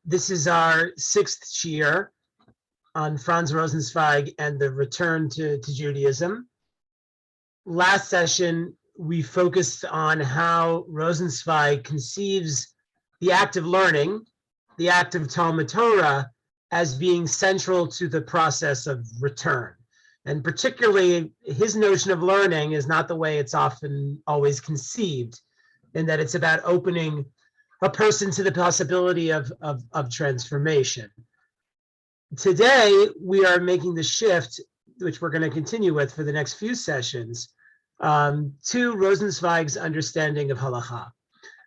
This is our sixth shiur on Franz Rosenzweig and the return to Judaism. Last session, we focused on how Rosenzweig conceives the act of learning, the act of Talmud Torah, as being central to the process of return. And particularly, his notion of learning is not the way it's often always conceived, in that it's about opening a person to the possibility of transformation. Today, we are making the shift, which we're going to continue with for the next few sessions, to Rosenzweig's understanding of Halakha,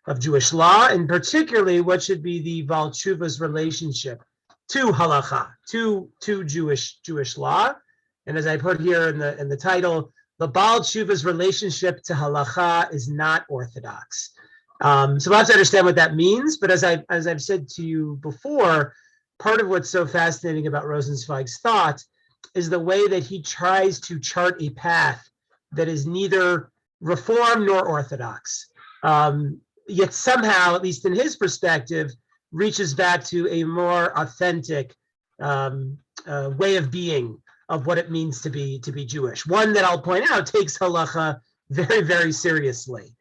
of Jewish law, and particularly what should be the Baal Tshuva's relationship to Halakha, to Jewish law. And as I put here in the title, the Baal Tshuva's relationship to Halakha is not Orthodox. So we'll have to understand what that means. But as I've said to you before, part of what's so fascinating about Rosenzweig's thought is the way that he tries to chart a path that is neither Reform nor Orthodox, yet somehow, at least in his perspective, reaches back to a more authentic way of being of what it means to be Jewish. One that I'll point out takes Halakha very, very seriously.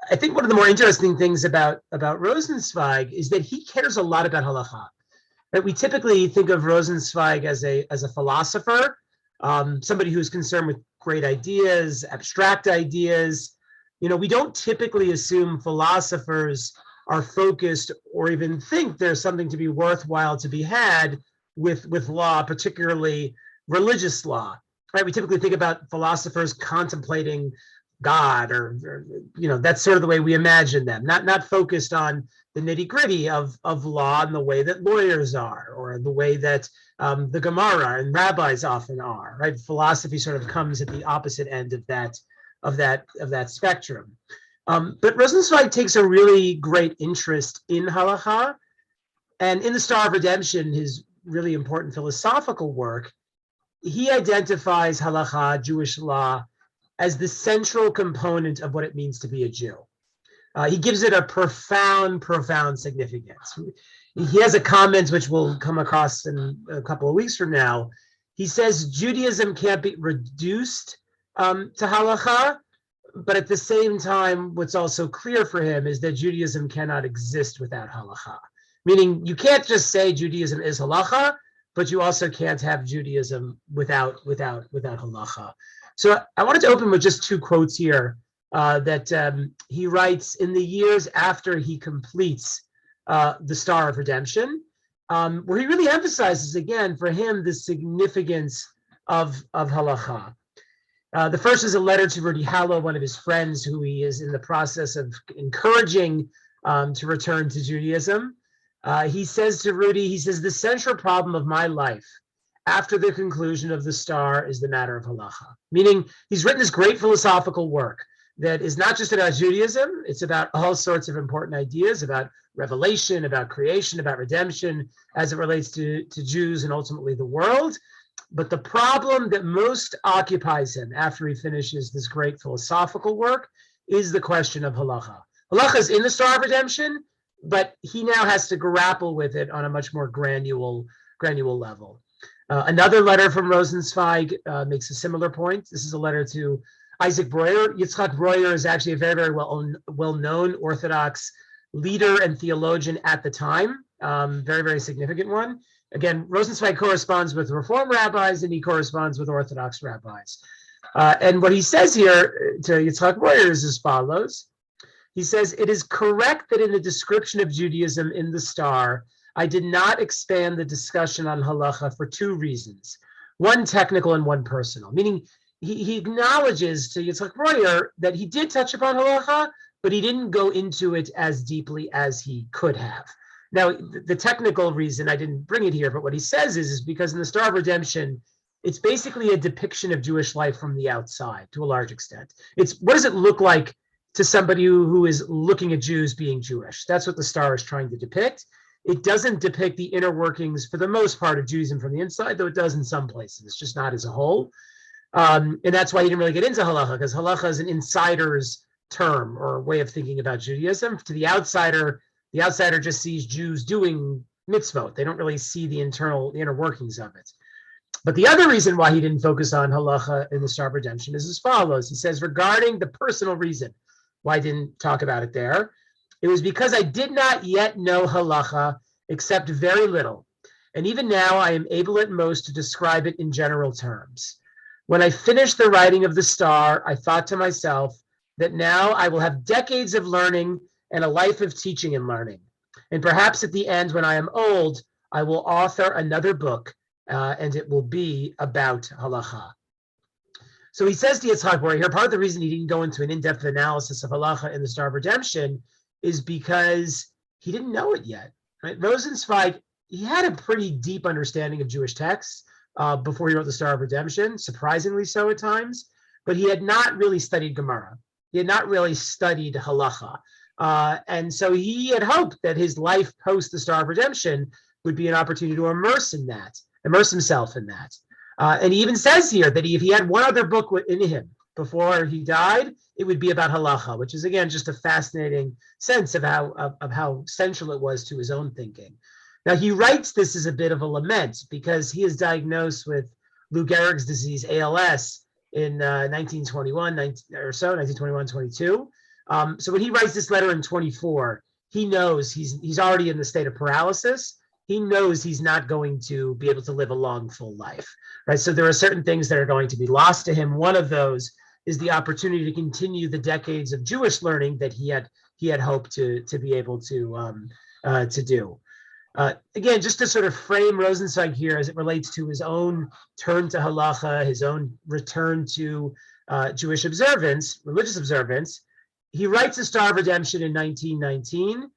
I think one of the more interesting things about Rosenzweig is that he cares a lot about Halakha. Right? We typically think of Rosenzweig as a philosopher, somebody who's concerned with great ideas, abstract ideas. You know, we don't typically assume philosophers are focused or even think there's something to be worthwhile to be had with law, particularly religious law. Right? We typically think about philosophers contemplating God, or you know, that's sort of the way we imagine them, not focused on the nitty-gritty of law in the way that lawyers are, or the way that the Gemara and rabbis often are. Right? Philosophy sort of comes at the opposite end of that spectrum. But Rosenzweig takes a really great interest in Halakha, and in the Star of Redemption, his really important philosophical work, he identifies Halakha, Jewish law, as the central component of what it means to be a Jew. He gives it a profound significance. He has a comment which we'll come across in a couple of weeks from now. He says Judaism can't be reduced to Halakha, but at the same time, what's also clear for him is that Judaism cannot exist without Halakha. Meaning, you can't just say Judaism is Halakha, but you also can't have Judaism without Halakha. So I wanted to open with just two quotes here that he writes in the years after he completes the Star of Redemption, where he really emphasizes, again, for him, the significance of Halakha. The first is a letter to Rudy Hallow, one of his friends, who he is in the process of encouraging to return to Judaism. He says to Rudy, he says, the central problem of my life after the conclusion of the Star is the matter of Halakha. Meaning, he's written this great philosophical work that is not just about Judaism, it's about all sorts of important ideas about revelation, about creation, about redemption, as it relates to Jews and ultimately the world. But the problem that most occupies him after he finishes this great philosophical work is the question of Halakha. Halakha is in the Star of Redemption, but he now has to grapple with it on a much more granular level. Another letter from Rosenzweig makes a similar point. This is a letter to Isaac Breuer. Yitzchak Breuer is actually a very, very well-known Orthodox leader and theologian at the time, very, very significant one. Again, Rosenzweig corresponds with Reform rabbis, and he corresponds with Orthodox rabbis. And what he says here to Yitzchak Breuer is as follows. He says, it is correct that in the description of Judaism in the Star, I did not expand the discussion on Halakha for two reasons, one technical and one personal, meaning he acknowledges to Yitzchak Breuer that he did touch upon Halakha, but he didn't go into it as deeply as he could have. Now, the technical reason, I didn't bring it here, but what he says is because in the Star of Redemption, it's basically a depiction of Jewish life from the outside to a large extent. It's what does it look like to somebody who is looking at Jews being Jewish? That's what the Star is trying to depict. It doesn't depict the inner workings, for the most part, of Judaism from the inside, though it does in some places. It's just not as a whole. And that's why he didn't really get into Halakha, because Halakha is an insider's term or way of thinking about Judaism. To the outsider just sees Jews doing mitzvot. They don't really see the inner workings of it. But the other reason why he didn't focus on halacha in the Star of Redemption is as follows. He says, regarding the personal reason why I didn't talk about it there, it was because I did not yet know halacha except very little. And even now I am able at most to describe it in general terms. When I finished the writing of the Star, I thought to myself that now I will have decades of learning and a life of teaching and learning. And perhaps at the end, when I am old, I will author another book, and it will be about halakha. So he says to Yitzhak Bori here, part of the reason he didn't go into an in-depth analysis of halakha in the Star of Redemption is because he didn't know it yet. Right? Rosenzweig, he had a pretty deep understanding of Jewish texts before he wrote the Star of Redemption, surprisingly so at times, but he had not really studied Gemara. He had not really studied halakha. And so he had hoped that his life post the Star of Redemption would be an opportunity to immerse himself in that. And he even says here that if he had one other book in him before he died, it would be about halakha, which is, again, just a fascinating sense of how central it was to his own thinking. Now, he writes this as a bit of a lament because he is diagnosed with Lou Gehrig's disease, ALS, in 1921, 22. So when he writes this letter in 24, he knows he's already in the state of paralysis. He knows he's not going to be able to live a long, full life, right? So there are certain things that are going to be lost to him. One of those is the opportunity to continue the decades of Jewish learning that he had hoped to be able to do. Again, just to sort of frame Rosenzweig here as it relates to his own turn to halakha, his own return to Jewish observance, religious observance, he writes the Star of Redemption in 1919,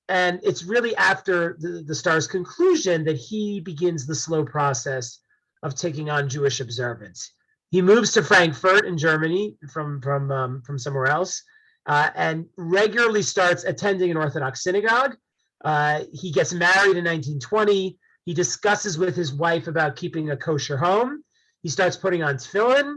and it's really after the Star's conclusion that he begins the slow process of taking on Jewish observance. He moves to Frankfurt in Germany from somewhere else, and regularly starts attending an Orthodox synagogue. He gets married in 1920. He discusses with his wife about keeping a kosher home. He starts putting on tefillin.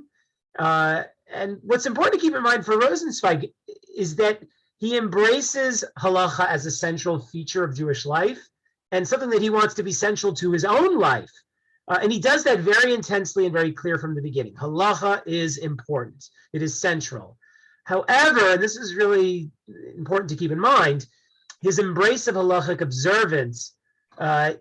And what's important to keep in mind for Rosenzweig is that he embraces halakha as a central feature of Jewish life and something that he wants to be central to his own life. And he does that very intensely and very clear from the beginning. Halakha is important. It is central. However, and this is really important to keep in mind, his embrace of halachic observance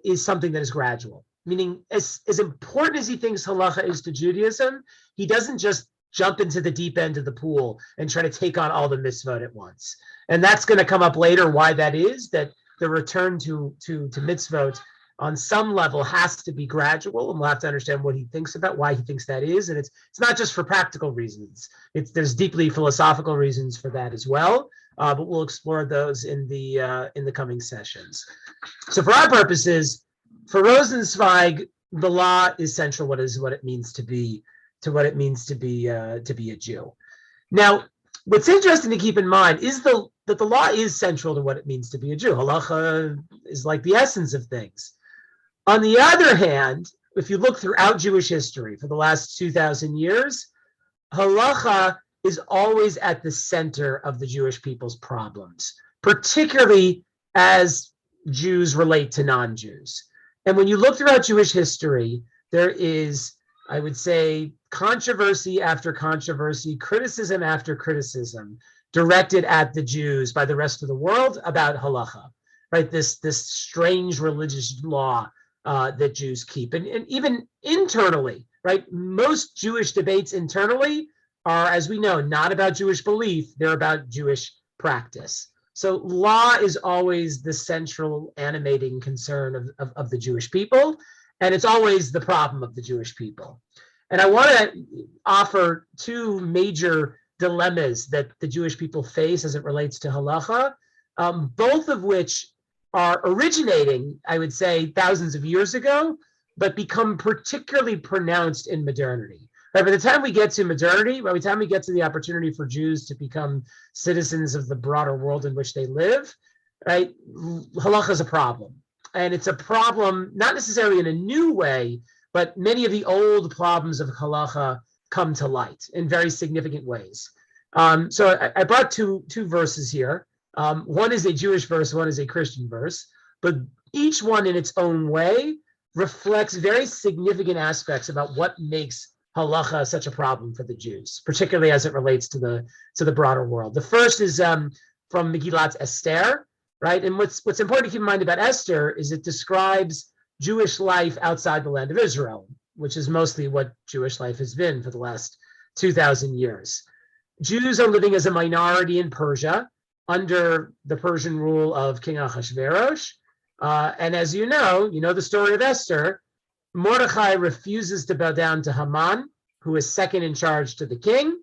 is something that is gradual. Meaning, as important as he thinks halakha is to Judaism, he doesn't just jump into the deep end of the pool and try to take on all the mitzvot at once. And that's going to come up later, why that is, that the return to mitzvot on some level has to be gradual, and we'll have to understand what he thinks about, why he thinks that is. And it's not just for practical reasons. There's deeply philosophical reasons for that as well. But we'll explore those in the coming sessions. So for our purposes, for Rosenzweig, the law is central. What it means to be a Jew. Now, what's interesting to keep in mind is that the law is central to what it means to be a Jew. Halakha is like the essence of things. On the other hand, if you look throughout Jewish history for the last 2,000 years, halakha is always at the center of the Jewish people's problems, particularly as Jews relate to non-Jews. And when you look throughout Jewish history, there is, I would say, controversy after controversy, criticism after criticism directed at the Jews by the rest of the world about halakha, right? This strange religious law that Jews keep. And even internally, right? Most Jewish debates internally are, as we know, not about Jewish belief, they're about Jewish practice. So law is always the central animating concern of the Jewish people, and it's always the problem of the Jewish people. And I want to offer two major dilemmas that the Jewish people face as it relates to halakha, both of which are originating, I would say, thousands of years ago, but become particularly pronounced in modernity. Right, by the time we get to modernity, by the time we get to the opportunity for Jews to become citizens of the broader world in which they live, right, halakha is a problem. And it's a problem, not necessarily in a new way, but many of the old problems of halakha come to light in very significant ways. So I brought two verses here. One is a Jewish verse, one is a Christian verse, but each one in its own way reflects very significant aspects about what makes Halakha such a problem for the Jews, particularly as it relates to the broader world. The first is from Megillat Esther, right? And what's important to keep in mind about Esther is it describes Jewish life outside the land of Israel, which is mostly what Jewish life has been for the last 2,000 years. Jews are living as a minority in Persia under the Persian rule of King Ahasuerus. And as you know the story of Esther. Mordechai refuses to bow down to Haman, who is second in charge to the king.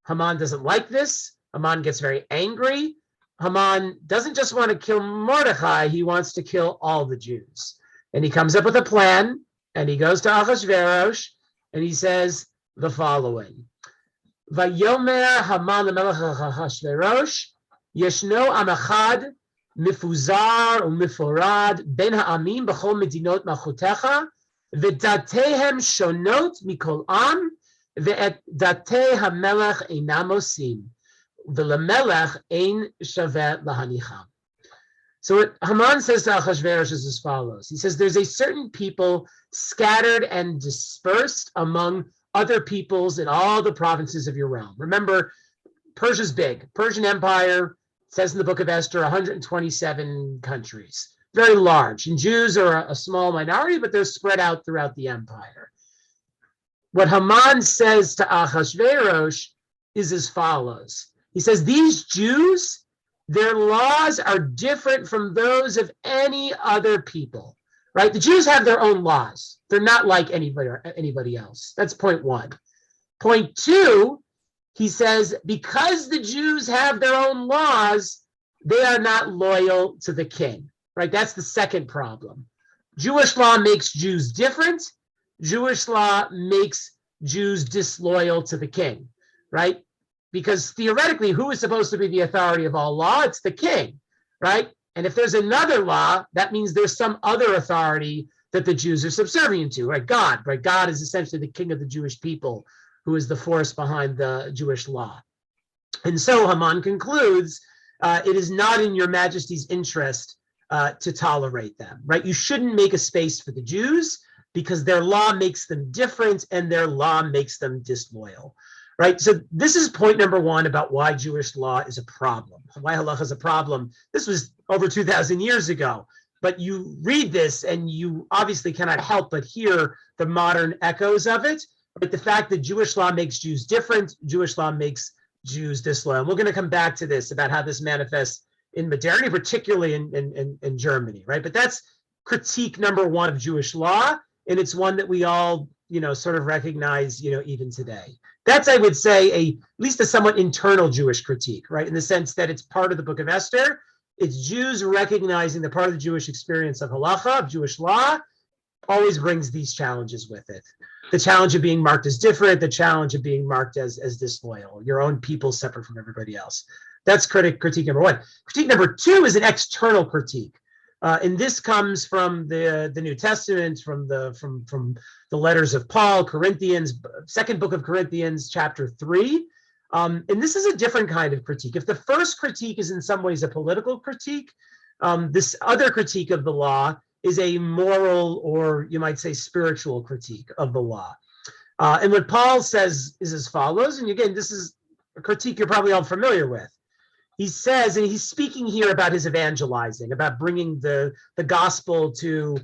Haman doesn't like this. Haman gets very angry. Haman doesn't just want to kill Mordechai, he wants to kill all the Jews. And he comes up with a plan, and he goes to Ahasuerus, and he says the following. Vayomer Haman lemelech Ahasuerus, yeshno am echad mifuzar u'miforad ben ha'amim b'chol medinot malchutecha, v'datehem shonot mikol am, ve'et datei hamelech einam osim, v'lemelech ein shaveh lahanicham. So what Haman says to Ahasuerus is as follows. He says, there's a certain people scattered and dispersed among other peoples in all the provinces of your realm. Remember, Persia's big. Persian Empire, says in the book of Esther, 127 countries. Very large. And Jews are a small minority, but they're spread out throughout the empire. What Haman says to Ahasuerus is as follows. He says, these Jews, their laws are different from those of any other people, right? The Jews have their own laws. They're not like anybody else. That's point one. Point two, he says, because the Jews have their own laws, they are not loyal to the king, right? That's the second problem. Jewish law makes Jews different. Jewish law makes Jews disloyal to the king, right? Because theoretically, who is supposed to be the authority of all law? It's the king, right? And if there's another law, that means there's some other authority that the Jews are subservient to, right? God, right? God is essentially the king of the Jewish people, who is the force behind the Jewish law. And so Haman concludes, it is not in your majesty's interest to tolerate them, right? You shouldn't make a space for the Jews because their law makes them different and their law makes them disloyal, right? So this is point number one about why Jewish law is a problem, why halakha is a problem. This was over 2,000 years ago, but you read this and you obviously cannot help but hear the modern echoes of it. But the fact that Jewish law makes Jews different, Jewish law makes Jews disloyal. We're going to come back to this about how this manifests in modernity, particularly in Germany, right? But that's critique number one of Jewish law, and it's one that we all, sort of recognize, even today. That's, I would say, at least a somewhat internal Jewish critique, right? In the sense that it's part of the book of Esther. It's Jews recognizing the part of the Jewish experience of halakha, of Jewish law, always brings these challenges with it. The challenge of being marked as different, the challenge of being marked as disloyal, your own people separate from everybody else. That's critique number one. Critique number two is an external critique. And this comes from the New Testament, from the letters of Paul, Corinthians, second book of Corinthians, chapter 3. And this is a different kind of critique. If the first critique is in some ways a political critique, this other critique of the law is a moral, or you might say spiritual critique of the law. And what Paul says is as follows, and again, this is a critique you're probably all familiar with. He says, and he's speaking here about his evangelizing, about bringing the gospel to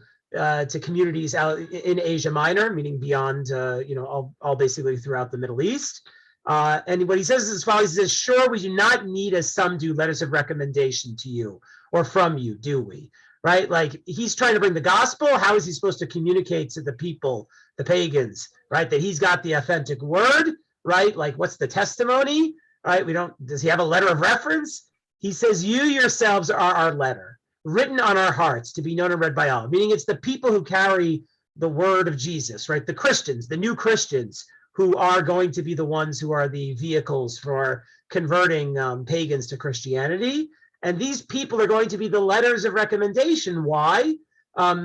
communities out in Asia Minor, meaning beyond, all basically throughout the Middle East. And what he says is as follows, he says, sure, we do not need, as some do, letters of recommendation to you or from you, do we? Right? Like, he's trying to bring the gospel. How is he supposed to communicate to the people, the pagans, right? That he's got the authentic word, right? Like, what's the testimony, right? Does he have a letter of reference? He says, you yourselves are our letter, written on our hearts to be known and read by all. Meaning it's the people who carry the word of Jesus, right? The Christians, the new Christians, who are going to be the ones who are the vehicles for converting pagans to Christianity. And these people are going to be the letters of recommendation. Why?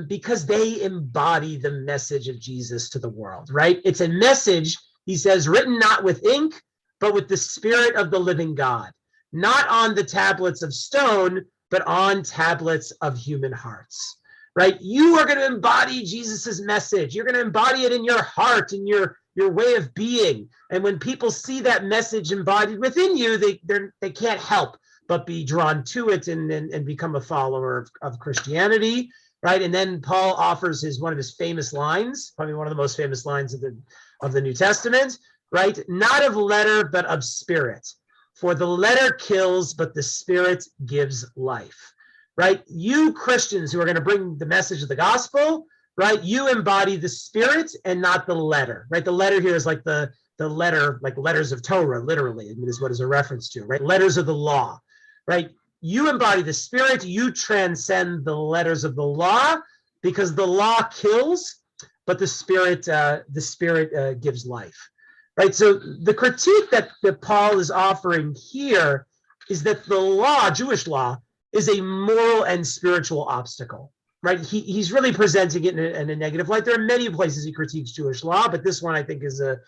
Because they embody the message of Jesus to the world, right? It's a message, he says, written not with ink, but with the Spirit of the living God, not on the tablets of stone, but on tablets of human hearts, right? You are going to embody Jesus's message. You're going to embody it in your heart, in your way of being. And when people see that message embodied within you, they can't help but be drawn to it and become a follower of Christianity, right? And then Paul offers one of his famous lines, probably one of the most famous lines of the New Testament, right? Not of letter, but of spirit. For the letter kills, but the spirit gives life, right? You Christians who are going to bring the message of the gospel, right? You embody the spirit and not the letter, right? The letter here is like the letter, like letters of Torah, literally, I mean, is what is a reference to, right? Letters of the law, right? You embody the spirit. You transcend the letters of the law because the law kills, but the spirit gives life. Right, so the critique that Paul is offering here is that the law, Jewish law, is a moral and spiritual obstacle. Right, he's really presenting it in a negative light. There are many places he critiques Jewish law, but this one I think is a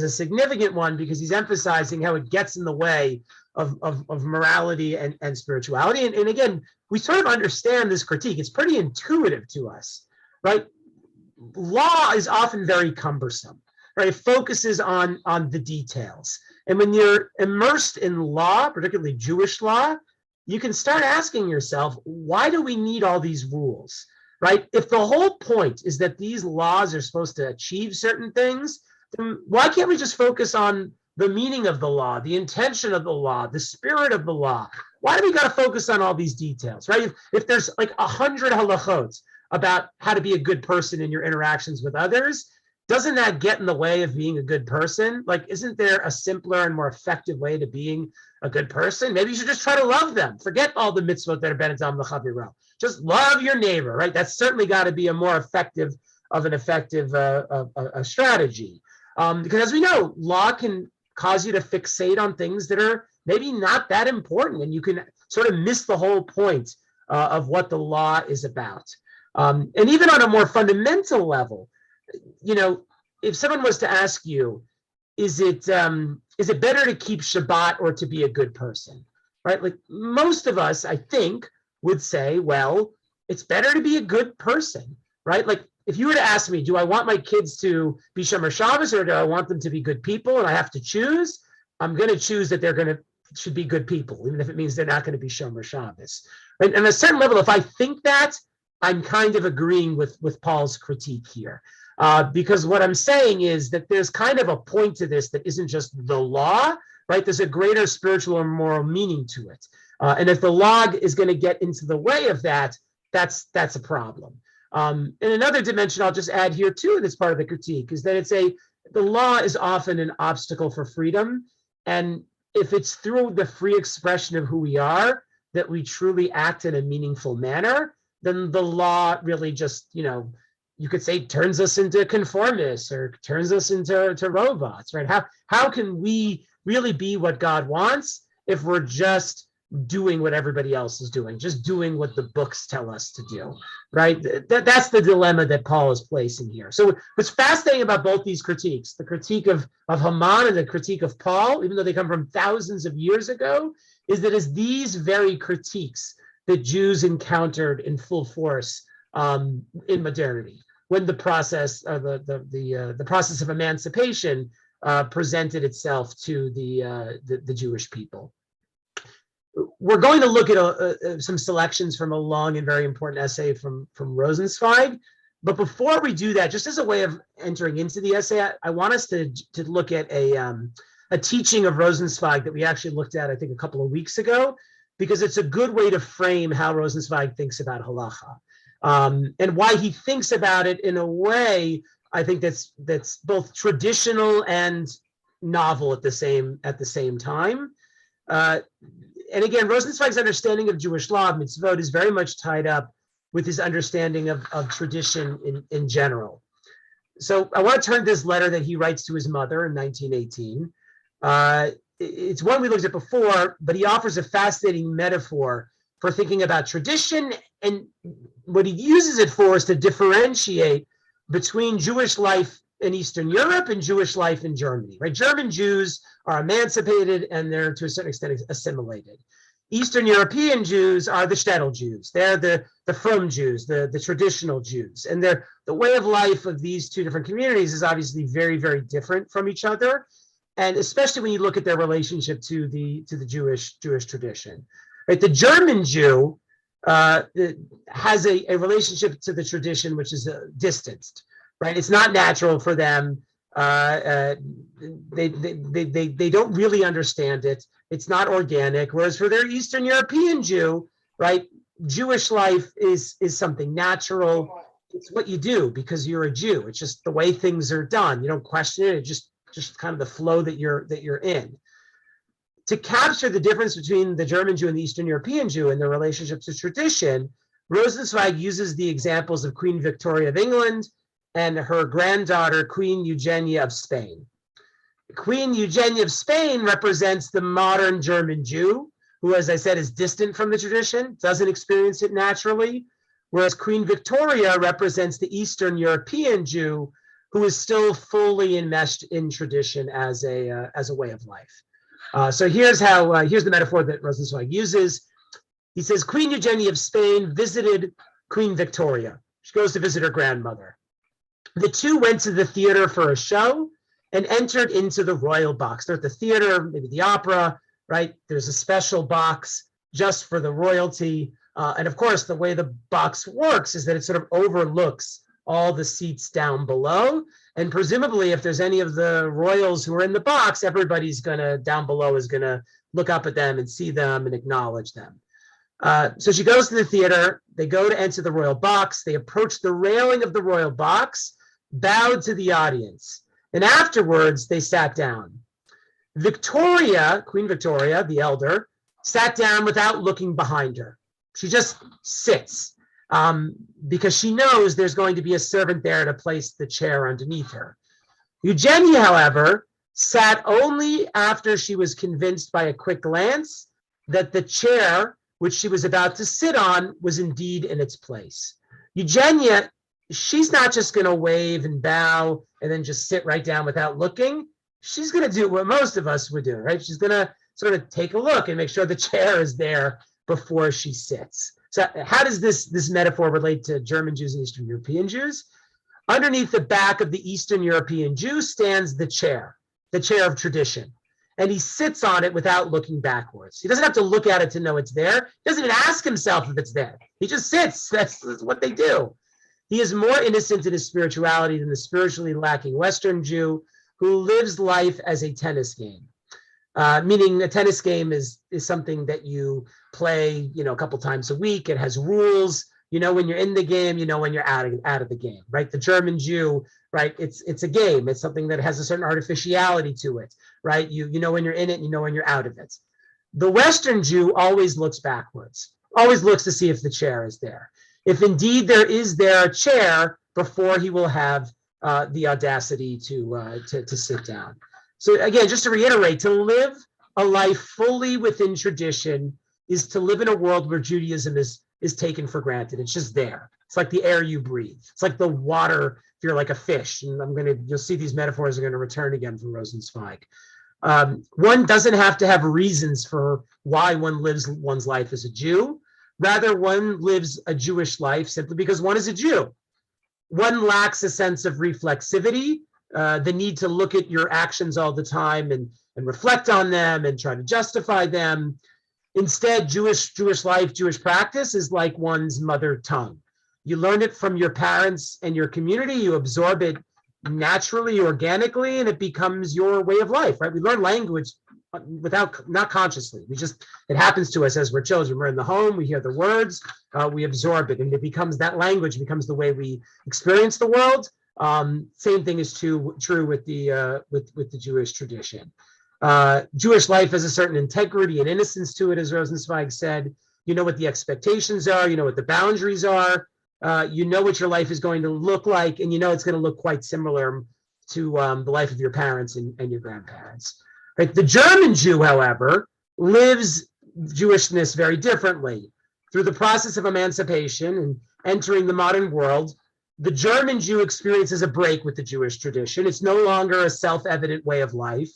significant one because he's emphasizing how it gets in the way of morality and spirituality. And again, we sort of understand this critique. It's pretty intuitive to us, right? Law is often very cumbersome. Right, it focuses on the details. And when you're immersed in law, particularly Jewish law, you can start asking yourself, why do we need all these rules? Right? If the whole point is that these laws are supposed to achieve certain things, then why can't we just focus on the meaning of the law, the intention of the law, the spirit of the law? Why do we got to focus on all these details? Right? If there's like 100 halachot about how to be a good person in your interactions with others, doesn't that get in the way of being a good person? Like, isn't there a simpler and more effective way to being a good person? Maybe you should just try to love them. Forget all the miztvot that are benetam l'chaviro. Just love your neighbor, right? That's certainly got to be a more effective strategy. Because as we know, law can cause you to fixate on things that are maybe not that important, and you can sort of miss the whole point of what the law is about. And even on a more fundamental level, you know, if someone was to ask you, is it better to keep Shabbat or to be a good person, right? Like most of us, I think, would say, well, it's better to be a good person, right? Like if you were to ask me, do I want my kids to be Shomer Shabbos or do I want them to be good people and I have to choose, I'm going to choose that should be good people, even if it means they're not going to be Shomer Shabbos. Right? And on a certain level, if I think that, I'm kind of agreeing with Paul's critique here. Because what I'm saying is that there's kind of a point to this that isn't just the law, right? There's a greater spiritual or moral meaning to it. And if the law is going to get into the way of that, that's a problem. And another dimension I'll just add here too, and it's part of the critique, is that the law is often an obstacle for freedom. And if it's through the free expression of who we are that we truly act in a meaningful manner, then the law really just, you could say turns us into conformists or turns us into robots, right? How can we really be what God wants if we're just doing what everybody else is doing, just doing what the books tell us to do, right? That's the dilemma that Paul is placing here. So what's fascinating about both these critiques, the critique of Haman and the critique of Paul, even though they come from thousands of years ago, is that it's these very critiques that Jews encountered in full force in modernity, when the process, the process of emancipation presented itself to the Jewish people. We're going to look at some selections from a long and very important essay from Rosenzweig. But before we do that, just as a way of entering into the essay, I want us to look at a teaching of Rosenzweig that we actually looked at, I think, a couple of weeks ago, because it's a good way to frame how Rosenzweig thinks about halakha. And why he thinks about it in a way, I think that's both traditional and novel at the same time. And again, Rosenzweig's understanding of Jewish law, miztvot, is very much tied up with his understanding of tradition in general. So I want to turn to this letter that he writes to his mother in 1918. It's one we looked at before, but he offers a fascinating metaphor for thinking about tradition, and what he uses it for is to differentiate between Jewish life in Eastern Europe and Jewish life in Germany, right? German Jews are emancipated and they're to a certain extent assimilated. Eastern European Jews are the shtetl Jews. They're the frum Jews, the traditional Jews. And the way of life of these two different communities is obviously very, very different from each other. And especially when you look at their relationship to the Jewish tradition. Right? The German Jew has a relationship to the tradition which is distanced. Right? It's not natural for them. They don't really understand it. It's not organic. Whereas for their Eastern European Jew, right, Jewish life is something natural. It's what you do because you're a Jew. It's just the way things are done. You don't question it. It's just kind of the flow that you're in. To capture the difference between the German Jew and the Eastern European Jew and their relationship to tradition, Rosenzweig uses the examples of Queen Victoria of England and her granddaughter, Queen Eugenia of Spain. Queen Eugenia of Spain represents the modern German Jew, who, as I said, is distant from the tradition, doesn't experience it naturally, whereas Queen Victoria represents the Eastern European Jew, who is still fully enmeshed in tradition as a way of life. So here's the metaphor that Rosenzweig uses. He says, Queen Eugenia of Spain visited Queen Victoria. She goes to visit her grandmother. The two went to the theater for a show and entered into the royal box. They're at the theater, maybe the opera, right? There's a special box just for the royalty. And of course, the way the box works is that it sort of overlooks all the seats down below. And presumably, if there's any of the royals who are in the box, everybody's down below is gonna look up at them and see them and acknowledge them. So she goes to the theater. They go to enter the royal box. They approach the railing of the royal box, bowed to the audience. And afterwards, they sat down. Victoria, Queen Victoria, the elder, sat down without looking behind her. She just sits because she knows there's going to be a servant there to place the chair underneath her. Eugenia, however, sat only after she was convinced by a quick glance that the chair which she was about to sit on was indeed in its place. Eugenia, she's not just going to wave and bow and then just sit right down without looking. She's going to do what most of us would do, right? She's going to sort of take a look and make sure the chair is there before she sits. So how does this metaphor relate to German Jews and Eastern European Jews? Underneath the back of the Eastern European Jew stands the chair of tradition. And he sits on it without looking backwards. He doesn't have to look at it to know it's there. He doesn't even ask himself if it's there. He just sits. That's what they do. He is more innocent in his spirituality than the spiritually lacking Western Jew who lives life as a tennis game. Meaning a tennis game is something that you play, a couple times a week. It has rules. You know when you're in the game, you know when you're out of the game, right? The German Jew, right? It's a game. It's something that has a certain artificiality to it, right? You know when you're in it, you know when you're out of it. The Western Jew always looks backwards, always looks to see if the chair is there. If indeed there is a chair before he will have the audacity to sit down. So again, just to reiterate, to live a life fully within tradition is to live in a world where Judaism is taken for granted. It's just there. It's like the air you breathe. It's like the water if you're like a fish. And you'll see these metaphors are going to return again from Rosenzweig. One doesn't have to have reasons for why one lives one's life as a Jew. Rather, one lives a Jewish life simply because one is a Jew. One lacks a sense of reflexivity, the need to look at your actions all the time and reflect on them and try to justify them. Instead, Jewish life, Jewish practice is like one's mother tongue. You learn it from your parents and your community. You absorb it naturally, organically, and it becomes your way of life, right? We learn language not consciously. It happens to us as we're children. We're in the home, we hear the words, we absorb it, and that language becomes the way we experience the world. Same thing is true with the Jewish tradition. Jewish life has a certain integrity and innocence to it, as Rosenzweig said. You know what the expectations are, you know what the boundaries are, you know what your life is going to look like, and you know it's going to look quite similar to the life of your parents and your grandparents. Right? The German Jew, however, lives Jewishness very differently. Through the process of emancipation and entering the modern world, the German Jew experiences a break with the Jewish tradition. It's no longer a self-evident way of life.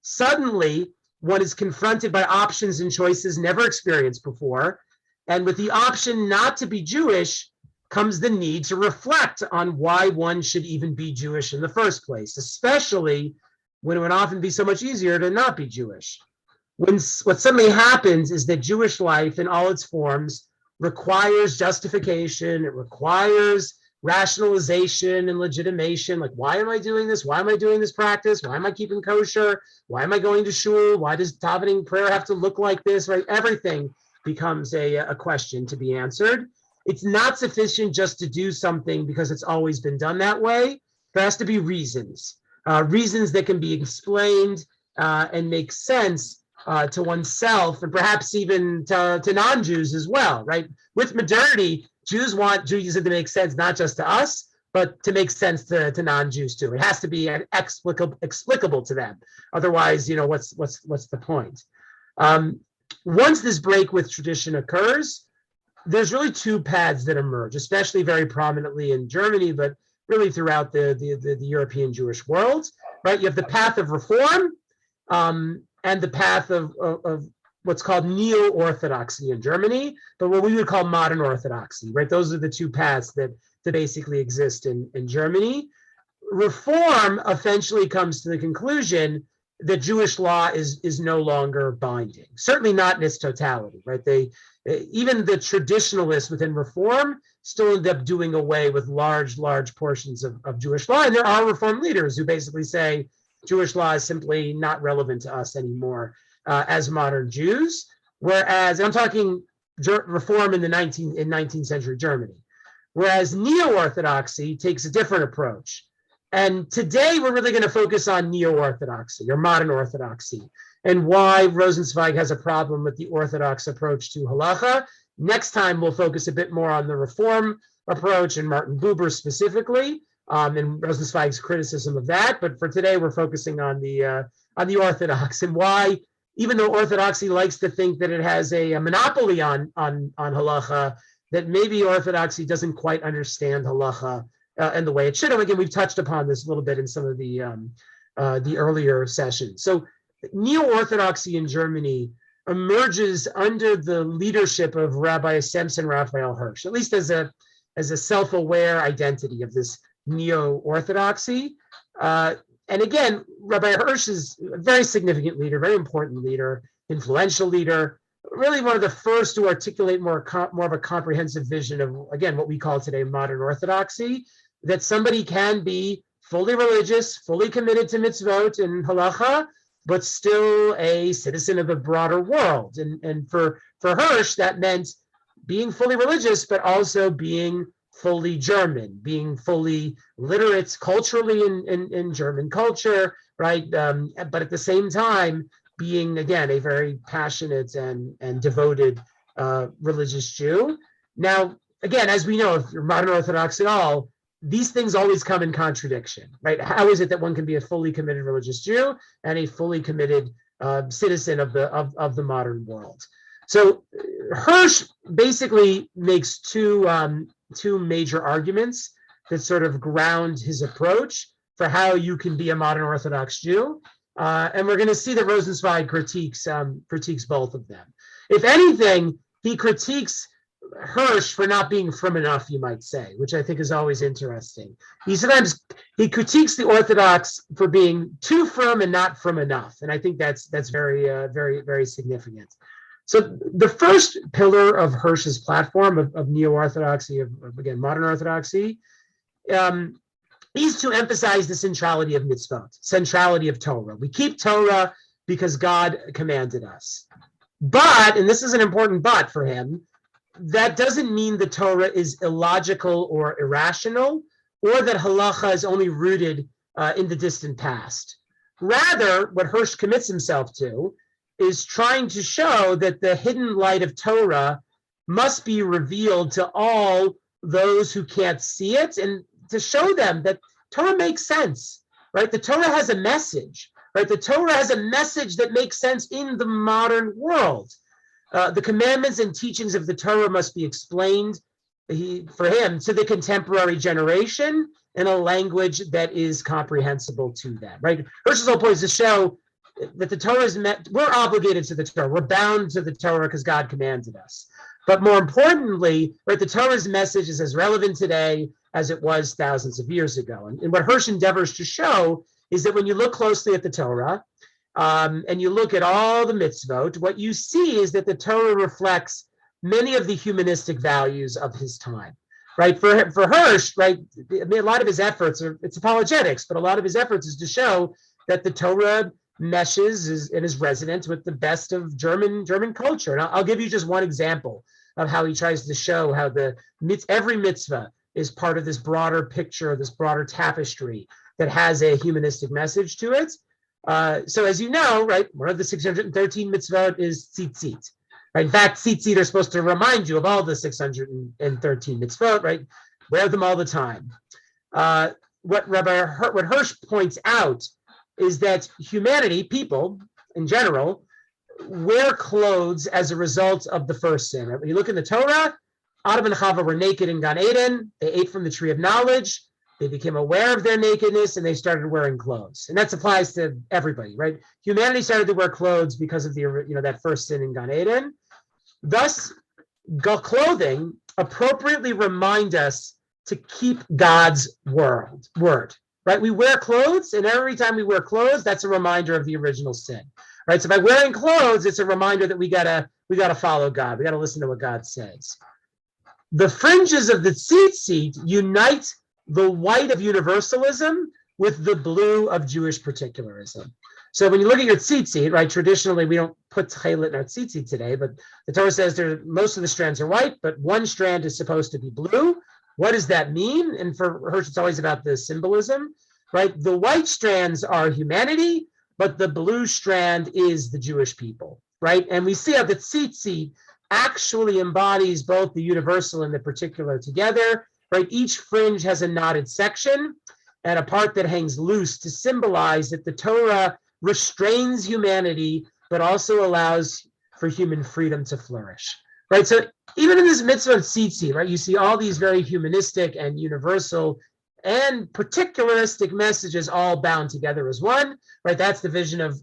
Suddenly, one is confronted by options and choices never experienced before. And with the option not to be Jewish comes the need to reflect on why one should even be Jewish in the first place, especially when it would often be so much easier to not be Jewish. What suddenly happens is that Jewish life in all its forms requires justification. It requires rationalization and legitimation. Like, why am I doing this? Why am I doing this practice? Why am I keeping kosher? Why am I going to shul? Why does davening prayer have to look like this? Right? Everything becomes a question to be answered. It's not sufficient just to do something because it's always been done that way. There has to be reasons, reasons that can be explained and make sense to oneself and perhaps even to non-Jews as well, right? With modernity, Jews want Judaism to make sense not just to us, but to make sense to non-Jews too. It has to be explicable to them. Otherwise, what's the point? Once this break with tradition occurs, there's really two paths that emerge, especially very prominently in Germany, but really throughout the European Jewish world, right? You have the path of reform and the path of what's called neo-Orthodoxy in Germany, but what we would call modern Orthodoxy, right? Those are the two paths that basically exist in Germany. Reform eventually comes to the conclusion that Jewish law is no longer binding, certainly not in its totality, right? Even the traditionalists within Reform still end up doing away with large portions of Jewish law. And there are Reform leaders who basically say Jewish law is simply not relevant to us anymore as modern Jews. Whereas, I'm talking Reform in 19th century Germany, whereas neo-Orthodoxy takes a different approach. And today we're really going to focus on neo-Orthodoxy or modern Orthodoxy and why Rosenzweig has a problem with the Orthodox approach to Halakha. Next time we'll focus a bit more on the Reform approach and Martin Buber specifically, and Rosenzweig's criticism of that. But for today, we're focusing on the Orthodox and why, even though Orthodoxy likes to think that it has a monopoly on Halakha, that maybe Orthodoxy doesn't quite understand Halakha and the way it should. And again, we've touched upon this a little bit in some of the earlier sessions. So neo-Orthodoxy in Germany emerges under the leadership of Rabbi Samson Raphael Hirsch, at least as a self-aware identity of this neo-Orthodoxy. And again, Rabbi Hirsch is a very significant leader, very important leader, influential leader, really one of the first to articulate more of a comprehensive vision of, again, what we call today modern Orthodoxy, that somebody can be fully religious, fully committed to mitzvot and halakha, but still a citizen of the broader world. And for Hirsch, that meant being fully religious, but also being fully German, being fully literate culturally in German culture, right? But at the same time, being, again, a very passionate and devoted religious Jew. Now, again, as we know, if you're modern Orthodox at all, these things always come in contradiction, right? How is it that one can be a fully committed religious Jew and a fully committed citizen of the modern world? So Hirsch basically makes two major arguments that sort of ground his approach for how you can be a modern Orthodox Jew. And we're going to see that Rosenzweig critiques both of them. If anything, he critiques Hirsch for not being frum enough, you might say, which I think is always interesting. He critiques the Orthodox for being too frum and not frum enough, and I think that's very significant. So the first pillar of Hirsch's platform of neo-Orthodoxy, of again modern Orthodoxy, is to emphasize the centrality of mitzvot, centrality of Torah. We keep Torah because God commanded us. But, and this is an important but for him, that doesn't mean the Torah is illogical or irrational, or that halakha is only rooted in the distant past. Rather, what Hirsch commits himself to is trying to show that the hidden light of Torah must be revealed to all those who can't see it, and to show them that Torah makes sense, right? The Torah has a message, right? The Torah has a message that makes sense in the modern world. The commandments and teachings of the Torah must be explained, for him, to the contemporary generation in a language that is comprehensible to them, right? Hirsch's whole point is to show that the Torah is meant, we're obligated to the Torah. We're bound to the Torah because God commanded us. But more importantly, right, the Torah's message is as relevant today as it was thousands of years ago. And what Hirsch endeavors to show is that when you look closely at the Torah, and you look at all the mitzvot, what you see is that the Torah reflects many of the humanistic values of his time, right? For Hirsch, right, I mean, a lot of his efforts it's apologetics, but a lot of his efforts is to show that the Torah meshes and is resonant with the best of German culture. And I'll give you just one example of how he tries to show how every mitzvah is part of this broader picture, this broader tapestry that has a humanistic message to it. So as you know, right, one of the 613 mitzvot is tzitzit. Right? In fact, tzitzit are supposed to remind you of all the 613 mitzvot, right? Wear them all the time. What Hirsch points out is that humanity, people in general, wear clothes as a result of the first sin. Right? When you look in the Torah, Adam and Chava were naked in Gan Eden. They ate from the tree of knowledge. They became aware of their nakedness and they started wearing clothes. And that applies to everybody, right? Humanity started to wear clothes because of that first sin in Gan Eden. Thus, clothing appropriately remind us to keep God's word, right? We wear clothes, and every time we wear clothes, that's a reminder of the original sin, right? So by wearing clothes, it's a reminder that we gotta follow God. We gotta listen to what God says. The fringes of the tzitzit unite the white of universalism with the blue of Jewish particularism. So when you look at your tzitzit, right, traditionally we don't put tchelet in our tzitzit today, but the Torah says most of the strands are white, but one strand is supposed to be blue. What does that mean? And for Hirsch, it's always about the symbolism, right? The white strands are humanity, but the blue strand is the Jewish people, right? And we see how the tzitzit actually embodies both the universal and the particular together, right? Each fringe has a knotted section and a part that hangs loose to symbolize that the Torah restrains humanity, but also allows for human freedom to flourish, right? So even in this mitzvah of tzitzit, right, you see all these very humanistic and universal and particularistic messages all bound together as one, right? That's the vision of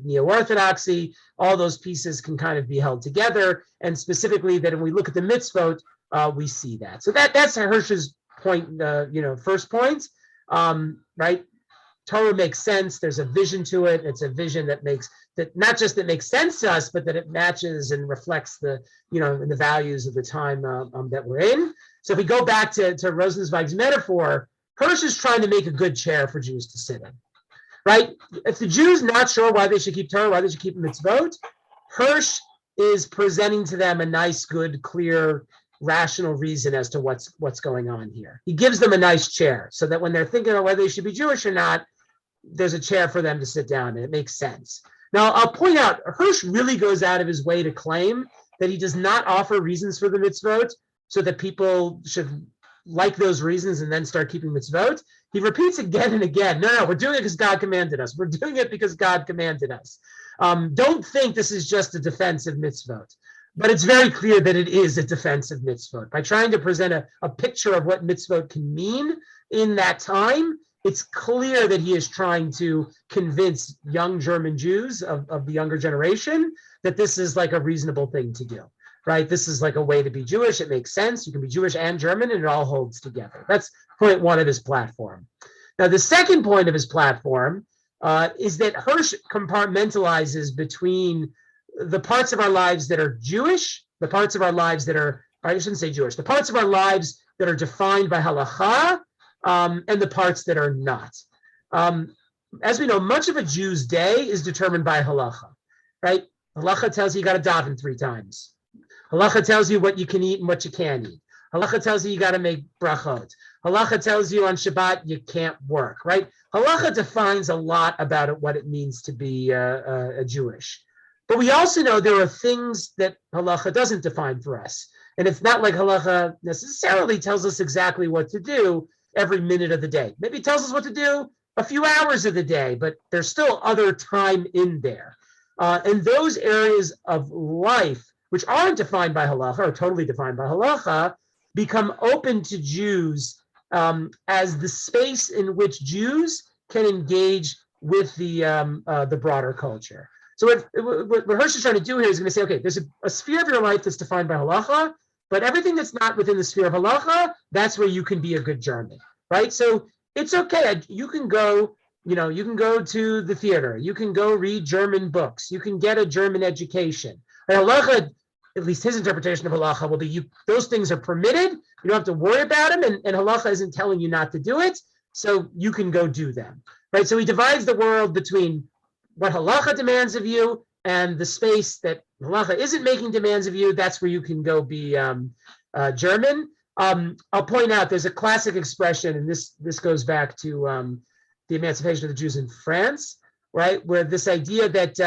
neo-Orthodoxy. All those pieces can kind of be held together, and specifically that when we look at the mitzvot, we see that. So that's Hirsch's point, first point, right? Torah makes sense. There's a vision to it. It's a vision that makes that makes sense to us, but that it matches and reflects the values of the time that we're in. So if we go back to Rosenzweig's metaphor, Hirsch is trying to make a good chair for Jews to sit in, right? If the Jews not sure why they should keep Torah, why they should keep mitzvot, Hirsch is presenting to them a nice, good, clear, rational reason as to what's going on here. He gives them a nice chair so that when they're thinking about whether they should be Jewish or not, there's a chair for them to sit down in. It makes sense. Now, I'll point out, Hirsch really goes out of his way to claim that he does not offer reasons for the mitzvot so that people should like those reasons and then start keeping mitzvot. He repeats again and again, no, we're doing it because God commanded us. We're doing it because God commanded us. Don't think this is just a defensive mitzvot. But it's very clear that it is a defensive mitzvot. By trying to present a picture of what mitzvot can mean in that time, it's clear that he is trying to convince young German Jews of the younger generation that this is like a reasonable thing to do, right? This is like a way to be Jewish. It makes sense. You can be Jewish and German, and it all holds together. That's point one of his platform. Now, the second point of his platform is that Hirsch compartmentalizes between the parts of our lives that are Jewish, the parts of our lives that are, I shouldn't say Jewish, the parts of our lives that are defined by halakha, and the parts that are not. As we know, much of a Jew's day is determined by halakha, right? Halakha tells you got to daven 3 times. Halakha tells you what you can eat and what you can't eat. Halakha tells you got to make brachot. Halakha tells you on Shabbat you can't work, right? Halakha defines a lot about what it means to be a Jewish. But we also know there are things that halakha doesn't define for us. And it's not like halakha necessarily tells us exactly what to do every minute of the day. Maybe it tells us what to do a few hours of the day, but there's still other time in there. And those areas of life, which aren't defined by halakha or totally defined by halakha, become open to Jews as the space in which Jews can engage with the broader culture. So what Hirsch is trying to do here is going to say, okay, there's a sphere of your life that's defined by halakha, but everything that's not within the sphere of halakha, that's where you can be a good German, right? So it's okay. You can go, you can go to the theater. You can go read German books. You can get a German education. Right? Halakha, at least his interpretation of halakha will be those things are permitted. You don't have to worry about them, and halakha isn't telling you not to do it, so you can go do them, right? So he divides the world between what halakha demands of you and the space that halakha isn't making demands of you. That's where you can go be German. I'll point out there's a classic expression, and this goes back to the emancipation of the Jews in France, right? Where this idea that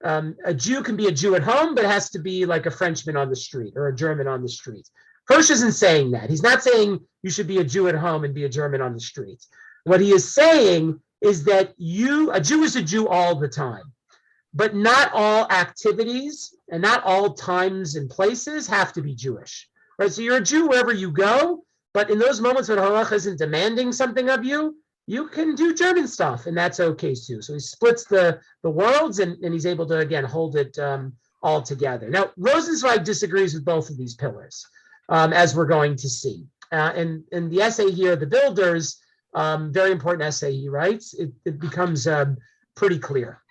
a Jew can be a Jew at home, but it has to be like a Frenchman on the street or a German on the street. Hirsch isn't saying that. He's not saying you should be a Jew at home and be a German on the street. What he is saying is that a Jew is a Jew all the time, but not all activities and not all times and places have to be Jewish, right? So you're a Jew wherever you go, but in those moments when halakha isn't demanding something of you, you can do German stuff, and that's okay too. So he splits the worlds, and he's able to, again, hold it all together. Now, Rosenzweig disagrees with both of these pillars, as we're going to see. And in the essay here, The Builders, very important essay he writes, it becomes pretty clear.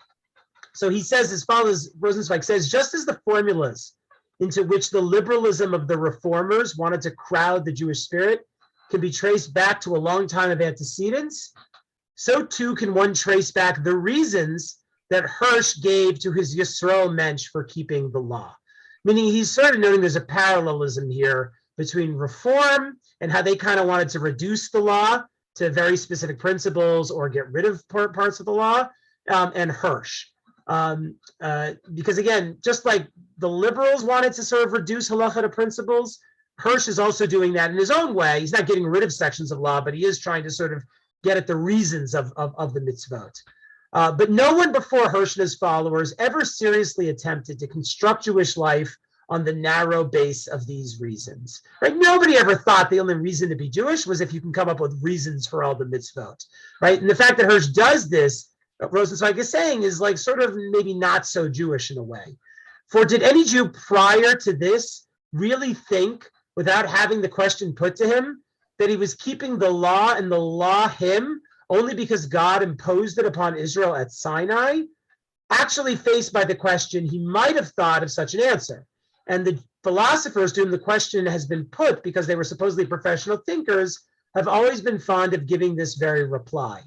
So he says as follows, Rosenzweig says, just as the formulas into which the liberalism of the reformers wanted to crowd the Jewish spirit can be traced back to a long time of antecedents, so too can one trace back the reasons that Hirsch gave to his Yisrael mensch for keeping the law. Meaning he's sort of noting there's a parallelism here between reform and how they kind of wanted to reduce the law to very specific principles or get rid of parts of the law, and Hirsch. Because again, just like the liberals wanted to sort of reduce halakha to principles, Hirsch is also doing that in his own way. He's not getting rid of sections of law, but he is trying to sort of get at the reasons of the mitzvot. But no one before Hirsch and his followers ever seriously attempted to construct Jewish life on the narrow base of these reasons. Right? Nobody ever thought the only reason to be Jewish was if you can come up with reasons for all the mitzvot. Right? And the fact that Hirsch does this, Rosenzweig is saying, is like sort of maybe not so Jewish in a way. For did any Jew prior to this really think, without having the question put to him, that he was keeping the law and the law him only because God imposed it upon Israel at Sinai? Actually faced by the question, he might have thought of such an answer. And the philosophers to whom the question has been put, because they were supposedly professional thinkers, have always been fond of giving this very reply.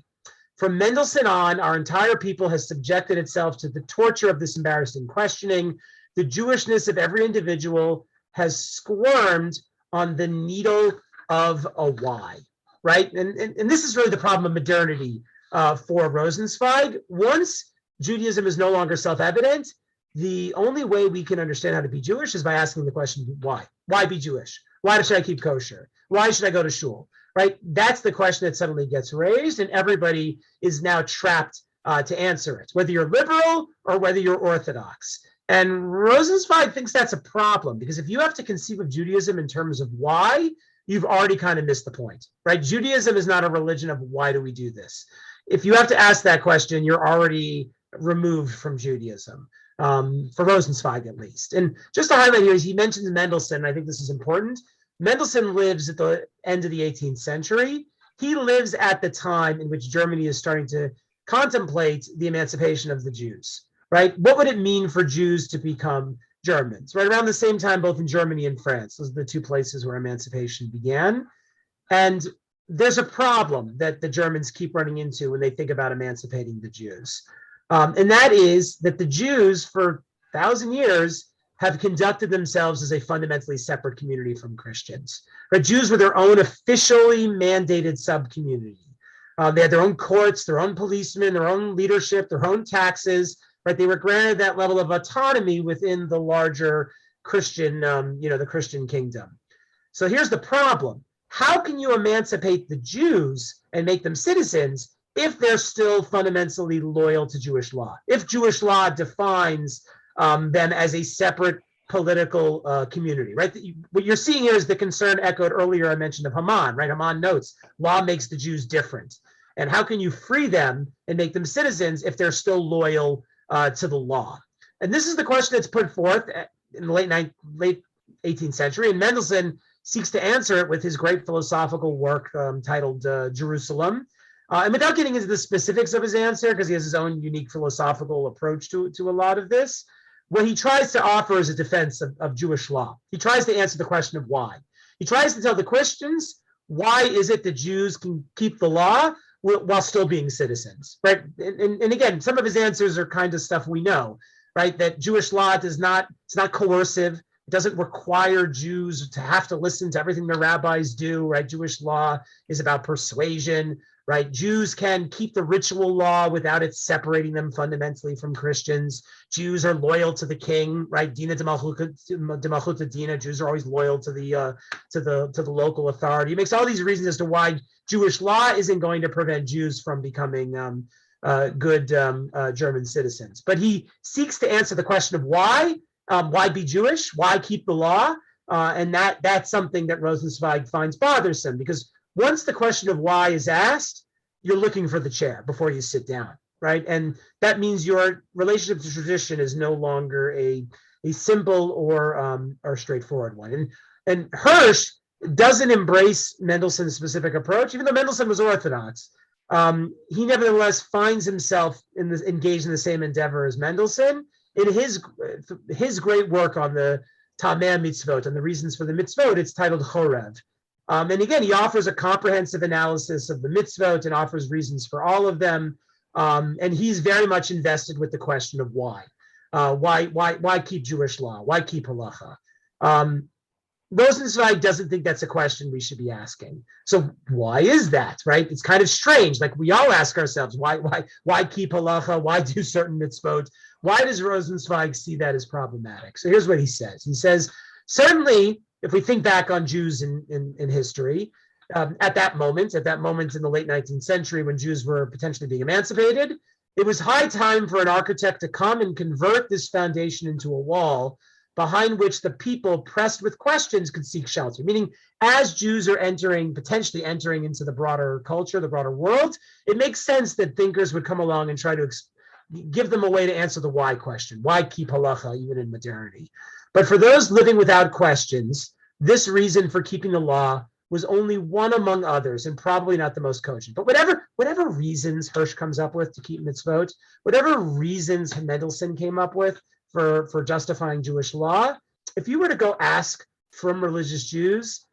From Mendelssohn on, our entire people has subjected itself to the torture of this embarrassing questioning. The Jewishness of every individual has squirmed on the needle of a why, right? And this is really the problem of modernity for Rosenzweig. Once Judaism is no longer self-evident, the only way we can understand how to be Jewish is by asking the question, why? Why be Jewish? Why should I keep kosher? Why should I go to shul, right? That's the question that suddenly gets raised, and everybody is now trapped to answer it, whether you're liberal or whether you're Orthodox. And Rosenzweig thinks that's a problem, because if you have to conceive of Judaism in terms of why, you've already kind of missed the point, right? Judaism is not a religion of why do we do this. If you have to ask that question, you're already removed from Judaism, for Rosenzweig at least. And just to highlight here, he mentions Mendelssohn, I think this is important. Mendelssohn lives at the end of the 18th century. He lives at the time in which Germany is starting to contemplate the emancipation of the Jews. Right? What would it mean for Jews to become Germans? Right around the same time, both in Germany and France. Those are the two places where emancipation began. And there's a problem that the Germans keep running into when they think about emancipating the Jews. And that is that the Jews, for 1,000 years, have conducted themselves as a fundamentally separate community from Christians. Right? Jews were their own officially mandated sub-community. They had their own courts, their own policemen, their own leadership, their own taxes. Right, they were granted that level of autonomy within the larger Christian, the Christian kingdom. So here's the problem. How can you emancipate the Jews and make them citizens if they're still fundamentally loyal to Jewish law? If Jewish law defines them as a separate political community, right? What you're seeing here is the concern echoed earlier I mentioned of Haman, right? Haman notes law makes the Jews different. And how can you free them and make them citizens if they're still loyal to the law? And this is the question that's put forth in the late 18th century. And Mendelssohn seeks to answer it with his great philosophical work titled Jerusalem. And without getting into the specifics of his answer, because he has his own unique philosophical approach to a lot of this, what he tries to offer is a defense of Jewish law. He tries to answer the question of why. He tries to tell the Christians, why is it that Jews can keep the law while still being citizens, right? And again, some of his answers are kind of stuff we know, right? That Jewish law it's not coercive. It doesn't require Jews to have to listen to everything their rabbis do, right? Jewish law is about persuasion, right? Jews can keep the ritual law without it separating them fundamentally from Christians. Jews are loyal to the king, right? Dina de Malchuta Dina. Jews are always loyal to the local authority. He makes all these reasons as to why Jewish law isn't going to prevent Jews from becoming good German citizens. But he seeks to answer the question of why be Jewish? Why keep the law? And that's something that Rosenzweig finds bothersome, because once the question of why is asked, you're looking for the chair before you sit down, right? And that means your relationship to tradition is no longer a simple or straightforward one. And Hirsch doesn't embrace Mendelssohn's specific approach, even though Mendelssohn was Orthodox. He nevertheless finds himself engaged in the same endeavor as Mendelssohn in his great work on the Tameh mitzvot, and the reasons for the mitzvot. It's titled Chorev. And again, he offers a comprehensive analysis of the mitzvot and offers reasons for all of them. And he's very much invested with the question of why. Why keep Jewish law? Why keep Halakha? Rosenzweig doesn't think that's a question we should be asking. So why is that, right? It's kind of strange. Like, we all ask ourselves, why keep Halakha? Why do certain mitzvot? Why does Rosenzweig see that as problematic? So here's what he says. He says, certainly, if we think back on Jews in history, at that moment in the late 19th century, when Jews were potentially being emancipated, it was high time for an architect to come and convert this foundation into a wall behind which the people pressed with questions could seek shelter. Meaning, as Jews are potentially entering into the broader culture, the broader world, it makes sense that thinkers would come along and try to give them a way to answer the why question. Why keep Halakha even in modernity? But for those living without questions, this reason for keeping the law was only one among others, and probably not the most cogent. But whatever reasons Hirsch comes up with to keep mitzvot, whatever reasons Mendelssohn came up with for justifying Jewish law, if you were to go ask from religious Jews,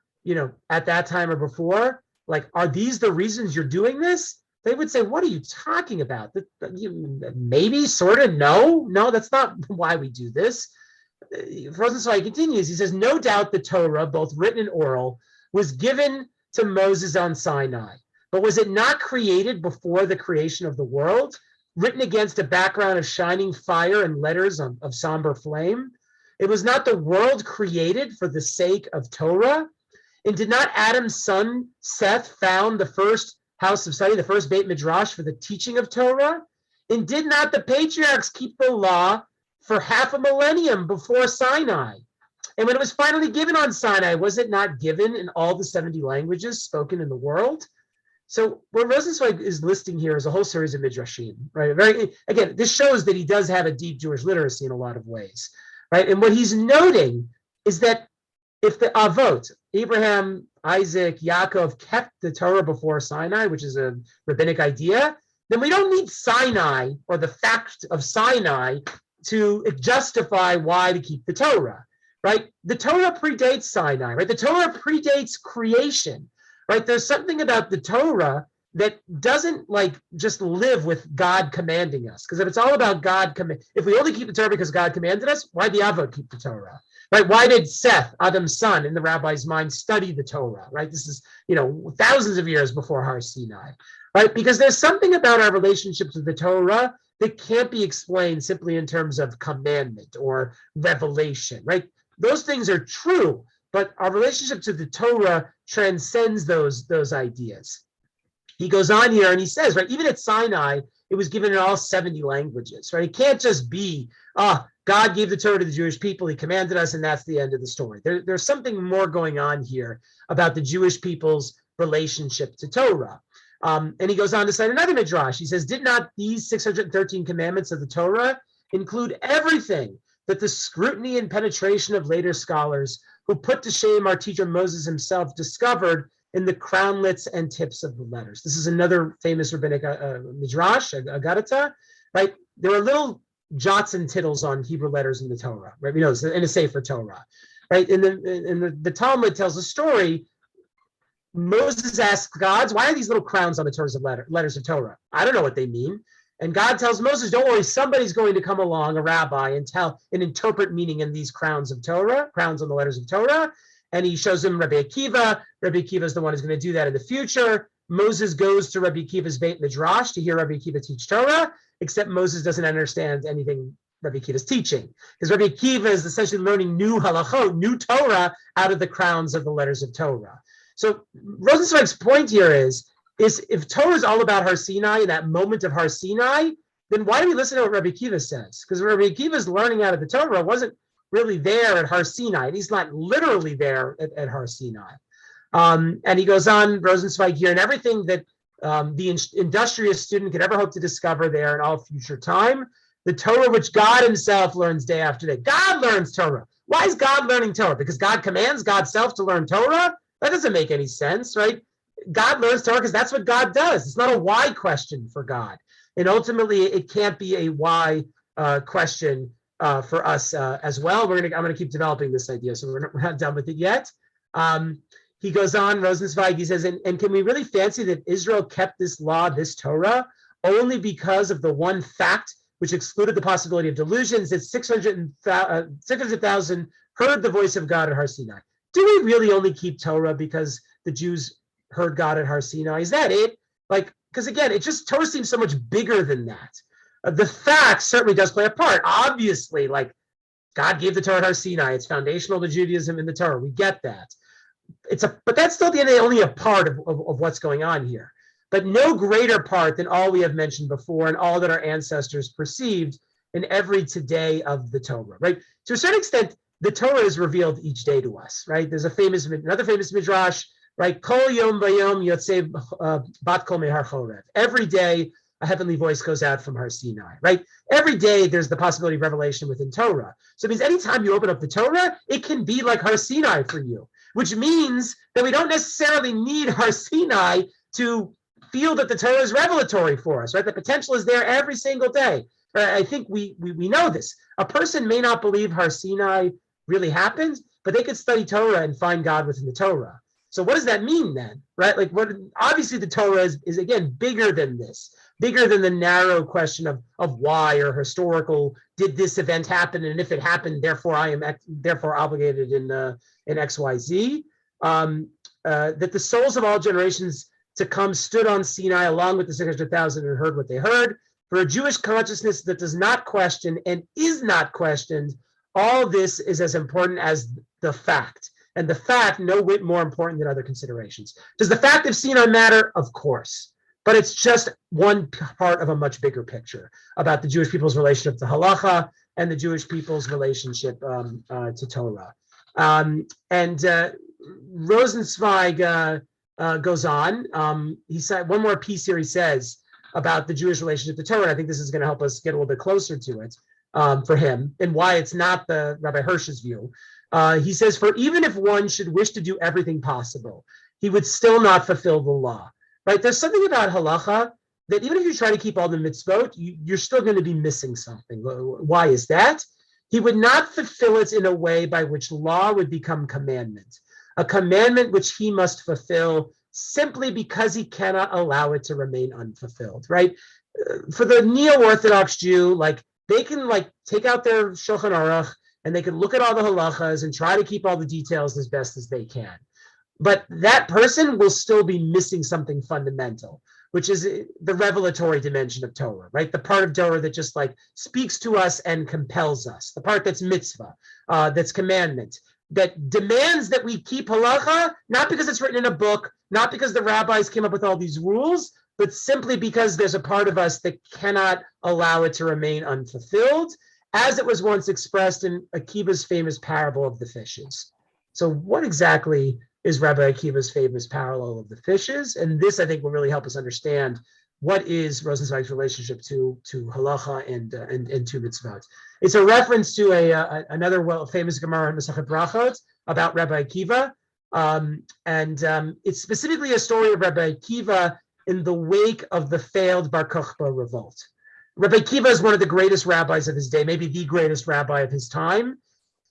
at that time or before, like, are these the reasons you're doing this? They would say, what are you talking about? Maybe, sort of, no, that's not why we do this. Rosenzweig continues, he says, no doubt the Torah, both written and oral, was given to Moses on Sinai. But was it not created before the creation of the world, written against a background of shining fire and letters of somber flame? It was not the world created for the sake of Torah? And did not Adam's son Seth found the first house of study, the first Beit Midrash for the teaching of Torah? And did not the patriarchs keep the law for half a millennium before Sinai? And when it was finally given on Sinai, was it not given in all the 70 languages spoken in the world? So what Rosenzweig is listing here is a whole series of midrashim, right? Again, this shows that he does have a deep Jewish literacy in a lot of ways, right? And what he's noting is that if the Avot, Abraham, Isaac, Yaakov, kept the Torah before Sinai, which is a rabbinic idea, then we don't need Sinai or the fact of Sinai to justify why to keep the Torah, right? The Torah predates Sinai, right? The Torah predates creation, right? There's something about the Torah that doesn't just live with God commanding us. Because if it's all about if we only keep the Torah because God commanded us, why the Avot keep the Torah, right? Why did Seth, Adam's son, in the rabbi's mind, study the Torah, right? This is, thousands of years before Har Sinai, right? Because there's something about our relationship to the Torah that can't be explained simply in terms of commandment or revelation, right? Those things are true, but our relationship to the Torah transcends those ideas. He goes on here and he says, right, even at Sinai, it was given in all 70 languages, right? It can't just be, God gave the Torah to the Jewish people, he commanded us, and that's the end of the story. There's something more going on here about the Jewish people's relationship to Torah. And he goes on to cite another midrash. He says, did not these 613 commandments of the Torah include everything that the scrutiny and penetration of later scholars who put to shame our teacher Moses himself discovered in the crownlets and tips of the letters? This is another famous rabbinic midrash, Agadata, right? There are little jots and tittles on Hebrew letters in the Torah, right? We know this in a Sefer Torah, right? The Talmud tells a story. Moses asks God, why are these little crowns on the Torah's letters of Torah? I don't know what they mean. And God tells Moses, don't worry, somebody's going to come along, a rabbi, and interpret meaning in these crowns of Torah, crowns on the letters of Torah. And he shows him Rabbi Akiva. Rabbi Akiva is the one who's going to do that in the future. Moses goes to Rabbi Akiva's Beit Midrash to hear Rabbi Akiva teach Torah, except Moses doesn't understand anything Rabbi Akiva is teaching, because Rabbi Akiva is essentially learning new halachot, new Torah, out of the crowns of the letters of Torah. So Rosenzweig's point here is if Torah is all about Har Sinai, and that moment of Har Sinai, then why do we listen to what Rabbi Akiva says? Because Rabbi Akiva's learning out of the Torah wasn't really there at Har Sinai. He's not literally there at Har Sinai. And he goes on, Rosenzweig here, and everything that the industrious student could ever hope to discover there in all future time, the Torah which God himself learns day after day. God learns Torah. Why is God learning Torah? Because God commands God's self to learn Torah? That doesn't make any sense, right? God learns Torah because that's what God does. It's not a why question for God. And ultimately, it can't be a why question for us as well. I'm going to keep developing this idea, so we're not done with it yet. He goes on, Rosenzweig, he says, and can we really fancy that Israel kept this law, this Torah, only because of the one fact which excluded the possibility of delusions that 600,000 heard the voice of God at Har Sinai? Do we really only keep Torah because the Jews heard God at Har Sinai? Is that it? Because again, Torah seems so much bigger than that. The fact certainly does play a part. Obviously, God gave the Torah at Har Sinai. It's foundational to Judaism in the Torah. We get that. But that's still only a part of what's going on here. But no greater part than all we have mentioned before and all that our ancestors perceived in every today of the Torah, right? To a certain extent, the Torah is revealed each day to us, right? There's another famous midrash, right? Kol yom vayom yotzei bat kol mehar chorev. Every day, a heavenly voice goes out from Har Sinai, right? Every day, there's the possibility of revelation within Torah. So it means anytime you open up the Torah, it can be like Har Sinai for you, which means that we don't necessarily need Har Sinai to feel that the Torah is revelatory for us, right? The potential is there every single day. I think we know this. A person may not believe Har Sinai really happened, but they could study Torah and find God within the Torah. So what does that mean then, right? Obviously the Torah is again bigger than this, bigger than the narrow question of why or historical, did this event happen, and if it happened, therefore I am therefore obligated in XYZ. That the souls of all generations to come stood on Sinai along with the 600,000 and heard what they heard. For a Jewish consciousness that does not question and is not questioned, all this is as important as the fact. And the fact no whit more important than other considerations. Does the fact of Sinai matter? Of course. But it's just one part of a much bigger picture about the Jewish people's relationship to Halakha and the Jewish people's relationship to Torah. Rosenzweig goes on. He said one more piece here. He says about the Jewish relationship to Torah. I think this is going to help us get a little bit closer to it for him and why it's not the Rabbi Hirsch's view. He says, for even if one should wish to do everything possible, he would still not fulfill the law. Right? There's something about Halakha that even if you try to keep all the mitzvot, you're still going to be missing something. Why is that? He would not fulfill it in a way by which law would become commandment, a commandment which he must fulfill simply because he cannot allow it to remain unfulfilled, right? For the neo-Orthodox Jew, they can take out their Shulchan Aruch and they can look at all the halachas and try to keep all the details as best as they can. But that person will still be missing something fundamental, which is the revelatory dimension of Torah, right? The part of Torah that just speaks to us and compels us, the part that's mitzvah, that's commandment, that demands that we keep halacha, not because it's written in a book, not because the rabbis came up with all these rules, but simply because there's a part of us that cannot allow it to remain unfulfilled, as it was once expressed in Akiva's famous parable of the fishes. So what exactly is Rabbi Akiva's famous parallel of the fishes. And this, I think, will really help us understand what is Rosenzweig's relationship to Halakha and to miztvot. It's a reference to another famous Gemara in Masechet Brachot about Rabbi Akiva. It's specifically a story of Rabbi Akiva in the wake of the failed Bar Kokhba revolt. Rabbi Akiva is one of the greatest rabbis of his day, maybe the greatest rabbi of his time.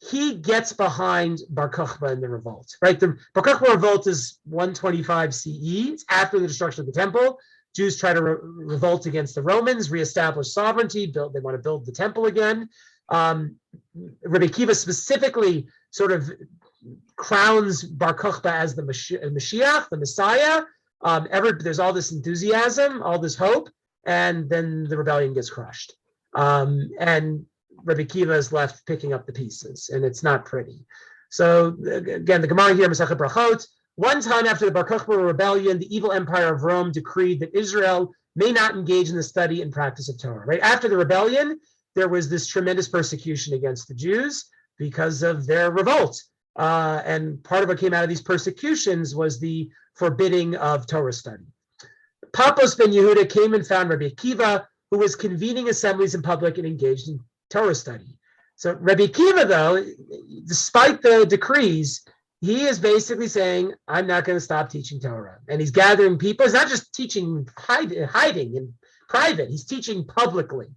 He gets behind Bar Kokhba in the revolt, right? The Bar Kokhba revolt is 125 CE. It's after the destruction of the temple. Jews try to revolt against the Romans, reestablish sovereignty, they want to build the temple again. Rabbi Akiva specifically sort of crowns Bar Kokhba as the Mashiach, the Messiah. There's all this enthusiasm, all this hope, and then the rebellion gets crushed. And Rabbi Akiva is left picking up the pieces, and it's not pretty. So again, the Gemara here, Masechet Brachot, one time after the Bar Kokhba rebellion, the evil empire of Rome decreed that Israel may not engage in the study and practice of Torah. Right after the rebellion, there was this tremendous persecution against the Jews because of their revolt. And part of what came out of these persecutions was the forbidding of Torah study. Papos ben Yehuda came and found Rabbi Akiva, who was convening assemblies in public and engaged in Torah study. So Rabbi Akiva, though, despite the decrees, he is basically saying, I'm not going to stop teaching Torah. And he's gathering people. He's not just teaching hiding in private. He's teaching publicly.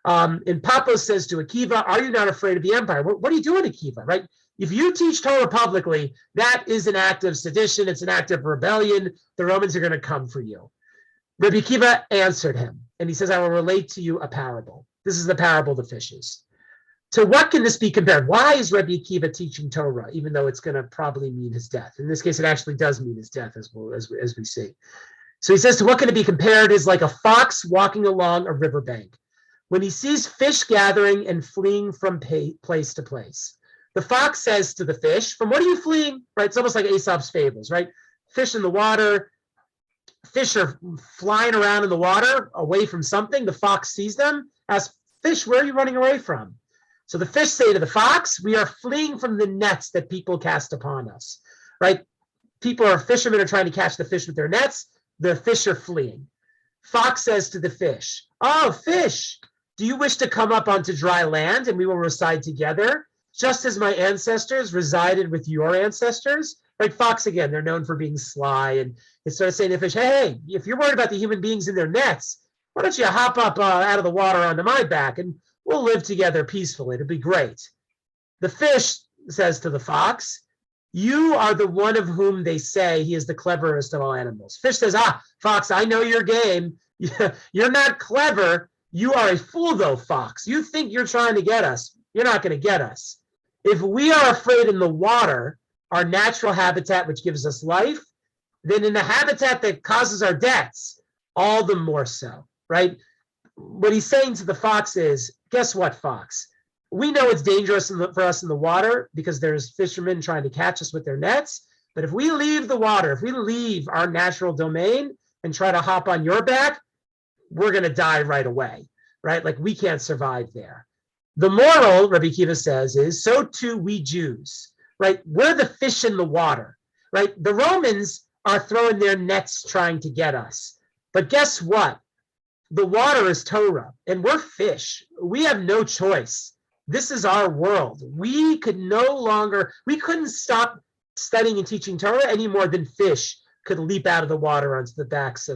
And Papos says to Akiva, are you not afraid of the empire? What are you doing, Akiva, right? If you teach Torah publicly, that is an act of sedition. It's an act of rebellion. The Romans are going to come for you. Rabbi Akiva answered him, and he says, I will relate to you a parable. This is the parable of the fishes. To what can this be compared? Why is Rabbi Akiva teaching Torah, even though it's going to probably mean his death? In this case, it actually does mean his death, as we see. So he says, to what can it be compared is like a fox walking along a riverbank. When he sees fish gathering and fleeing from place to place, the fox says to the fish, from what are you fleeing? Right? It's almost like Aesop's fables, right? Fish in the water, fish are flying around in the water away from something. The fox sees them, asks, fish, where are you running away from? So the fish say to the fox, we are fleeing from the nets that people cast upon us, right? Fishermen are trying to catch the fish with their nets. The fish are fleeing. Fox says to the fish, oh, fish, do you wish to come up onto dry land and we will reside together, just as my ancestors resided with your ancestors? Right? Fox, again, they're known for being sly. And it starts saying to the fish, hey, if you're worried about the human beings in their nets, why don't you hop up out of the water onto my back and we'll live together peacefully. It'll be great. The fish says to the fox, you are the one of whom they say he is the cleverest of all animals. Fish says, fox, I know your game. You're not clever. You are a fool, though, fox. You think you're trying to get us. You're not going to get us. If we are afraid in the water, our natural habitat, which gives us life, then in the habitat that causes our deaths, all the more so, right? What he's saying to the fox is, guess what, fox? We know it's dangerous for us in the water because there's fishermen trying to catch us with their nets. But if we leave the water, if we leave our natural domain and try to hop on your back, we're going to die right away, right? Like we can't survive there. The moral, Rabbi Akiva says, is so too we Jews, right? We're the fish in the water, right? The Romans are throwing their nets trying to get us. But guess what? The water is Torah, and we're fish. We have no choice. This is our world. We couldn't stop studying and teaching Torah any more than fish could leap out of the water onto the backs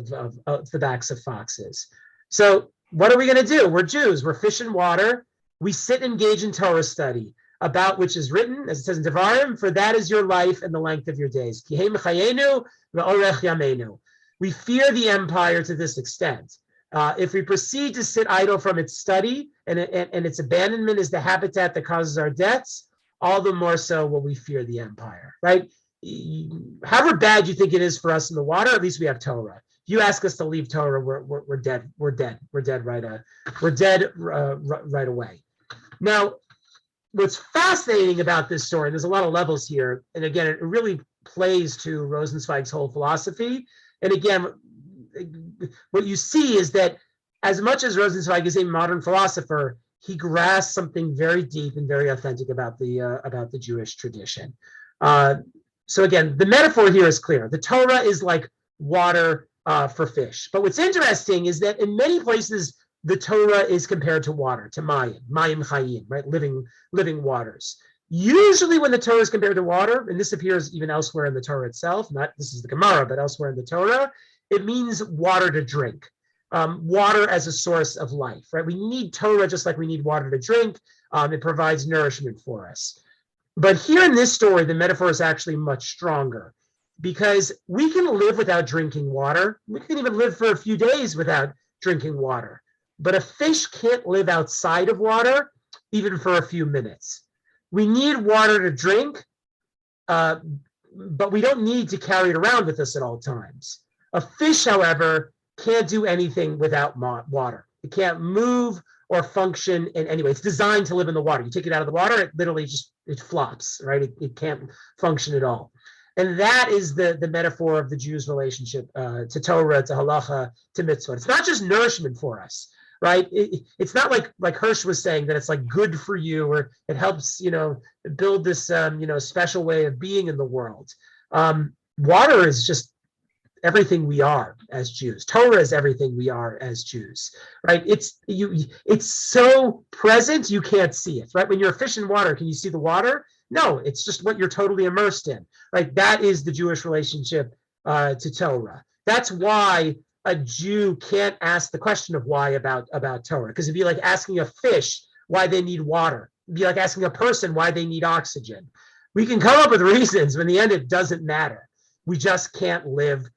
of foxes. So what are we going to do? We're Jews. We're fish in water. We sit and engage in Torah study, about which is written, as it says in Devarim, for that is your life and the length of your days. We fear the empire to this extent. If we proceed to sit idle from its study and its abandonment is the habitat that causes our deaths, all the more so will we fear the empire, right? However bad you think it is for us in the water, at least we have Torah. If you ask us to leave Torah, we're dead. We're dead. We're dead right away. Now, what's fascinating about this story, and there's a lot of levels here, and again, it really plays to Rosenzweig's whole philosophy. And again, what you see is that as much as Rosenzweig is a modern philosopher, he grasps something very deep and very authentic about the Jewish tradition. So again, the metaphor here is clear. The Torah is like water for fish. But what's interesting is that in many places, the Torah is compared to water, to mayim chayim, right? Living waters. Usually when the Torah is compared to water, and this appears even elsewhere in the Torah itself, not this is the Gemara, but elsewhere in the Torah, it means water to drink, water as a source of life, right? We need Torah just like we need water to drink. It provides nourishment for us. But here in this story, the metaphor is actually much stronger because we can live without drinking water. We can even live for a few days without drinking water. But a fish can't live outside of water, even for a few minutes. We need water to drink, but we don't need to carry it around with us at all times. A fish, however, can't do anything without water. It can't move or function in any way. It's designed to live in the water. You take it out of the water, it literally it flops, right? It can't function at all. And that is the metaphor of the Jews' relationship to Torah, to Halakha, to miztvot. It's not just nourishment for us, right? It's not like Hirsch was saying that it's like good for you or it helps, build this, special way of being in the world. Water is just everything we are as Jews. Torah is everything we are as Jews, right? It's so present you can't see it, right? When you're a fish in water, can you see the water? No, it's just what you're totally immersed in, right? That is the Jewish relationship to Torah. That's why a Jew can't ask the question of why about Torah, because it'd be like asking a fish why they need water. It'd be like asking a person why they need oxygen. We can come up with reasons, but in the end, it doesn't matter. We just can't live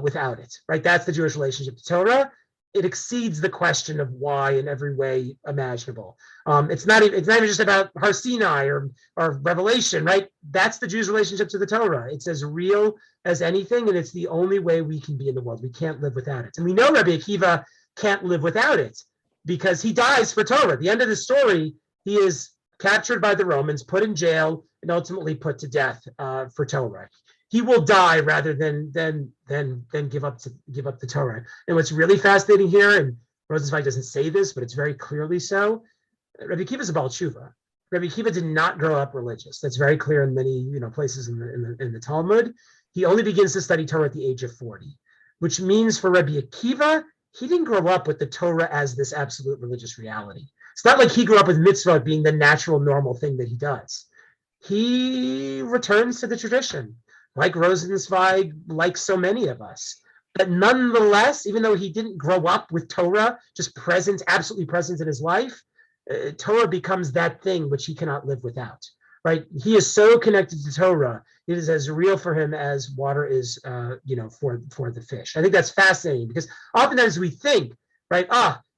without it, right? That's the Jewish relationship to Torah. It exceeds the question of why in every way imaginable. It's not even just about R Sinai or Revelation, right? That's the Jews' relationship to the Torah. It's as real as anything, and it's the only way we can be in the world. We can't live without it. And we know Rabbi Akiva can't live without it because he dies for Torah. At the end of the story, he is captured by the Romans, put in jail, and ultimately put to death for Torah. He will die rather than give up the Torah. And what's really fascinating here, and Rosenzweig doesn't say this, but it's very clearly so, Rabbi Akiva is a Baal Tshuva. Rabbi Akiva did not grow up religious. That's very clear in many places in the Talmud. He only begins to study Torah at the age of 40, which means for Rabbi Akiva, he didn't grow up with the Torah as this absolute religious reality. It's not like he grew up with miztvot being the natural, normal thing that he does. He returns to the tradition, like Rosenzweig, like so many of us. But nonetheless, even though he didn't grow up with Torah, just present, absolutely present in his life, Torah becomes that thing which he cannot live without, right? He is so connected to Torah, it is as real for him as water is, for the fish. I think that's fascinating because oftentimes we think, right,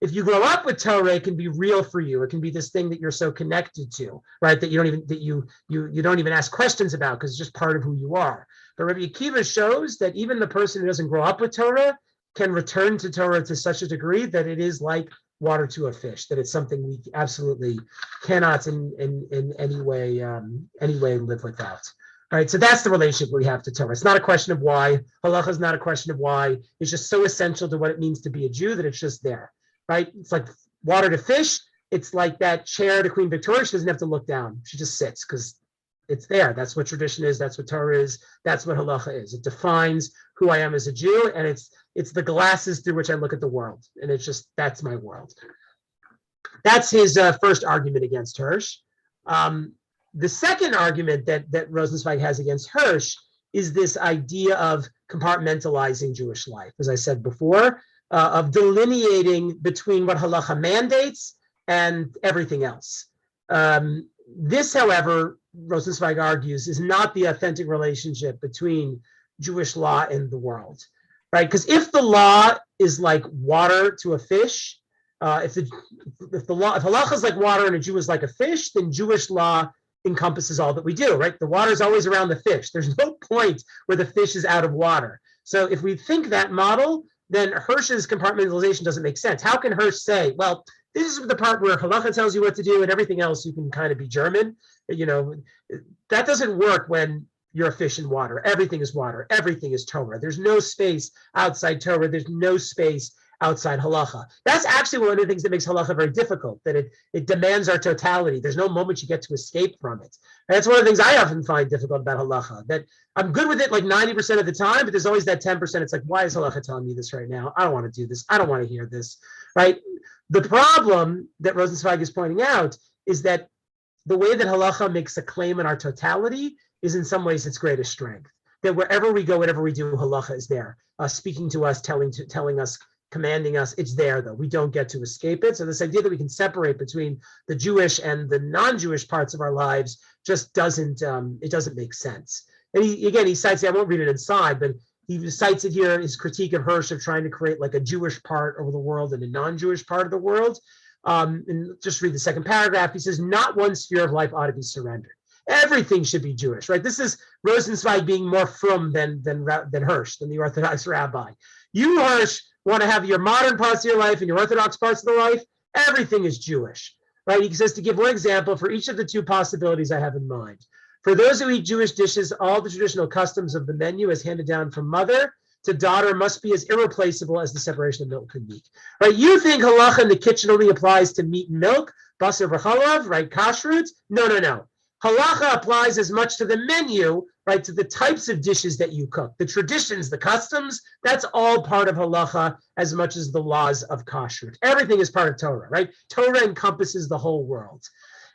if you grow up with Torah, it can be real for you. It can be this thing that you're so connected to, right? That you don't even ask questions about because it's just part of who you are. But Rabbi Akiva shows that even the person who doesn't grow up with Torah can return to Torah to such a degree that it is like water to a fish, that it's something we absolutely cannot in any way live without. All right, so that's the relationship we have to Torah. It's not a question of why. Halakha is not a question of why. It's just so essential to what it means to be a Jew that it's just there, right? It's like water to fish. It's like that chair to Queen Victoria. She doesn't have to look down. She just sits because it's there. That's what tradition is. That's what Torah is. That's what Halakha is. It defines who I am as a Jew, and it's the glasses through which I look at the world. And it's just, that's my world. That's his first argument against Hirsch. The second argument that Rosenzweig has against Hirsch is this idea of compartmentalizing Jewish life, as I said before, of delineating between what Halakha mandates and everything else. This, however, Rosenzweig argues, is not the authentic relationship between Jewish law and the world, right? Because if the law is like water to a fish, if Halakha is like water and a Jew is like a fish, then Jewish law encompasses all that we do, right? The water is always around the fish. There's no point where the fish is out of water. So if we think that model, then Hirsch's compartmentalization doesn't make sense. How can Hirsch say, well, this is the part where Halakha tells you what to do and everything else you can kind of be German? That doesn't work when you're a fish in water. Everything is water. Everything is Torah. There's no space outside Torah. There's no space outside halakha. That's actually one of the things that makes halakha very difficult, that it demands our totality. There's no moment you get to escape from it. And that's one of the things I often find difficult about halakha, that I'm good with it like 90% of the time, but there's always that 10%. It's like, why is halakha telling me this right now? I don't want to do this. I don't want to hear this, right? The problem that Rosenzweig is pointing out is that the way that halakha makes a claim on our totality is in some ways its greatest strength. That wherever we go, whatever we do, halakha is there, speaking to us, telling us, commanding us. It's there, though. We don't get to escape it. So this idea that we can separate between the Jewish and the non-Jewish parts of our lives just doesn't make sense. And he cites it. I won't read it inside, but he cites it here in his critique of Hirsch of trying to create like a Jewish part of the world and a non-Jewish part of the world. And just read the second paragraph. He says, not one sphere of life ought to be surrendered. Everything should be Jewish, right? This is Rosenzweig being more frum than Hirsch, than the Orthodox rabbi. You, Hirsch, want to have your modern parts of your life and your Orthodox parts of the life. Everything is Jewish, right? He says, to give one example for each of the two possibilities I have in mind. For those who eat Jewish dishes, all the traditional customs of the menu as handed down from mother to daughter must be as irreplaceable as the separation of milk and meat, right? You think halakha in the kitchen only applies to meat and milk, basar v'chalav, right? Kashrut? No. Halakha applies as much to the menu, right, to the types of dishes that you cook, the traditions, the customs. That's all part of halakha as much as the laws of kashrut. Everything is part of Torah, right? Torah encompasses the whole world.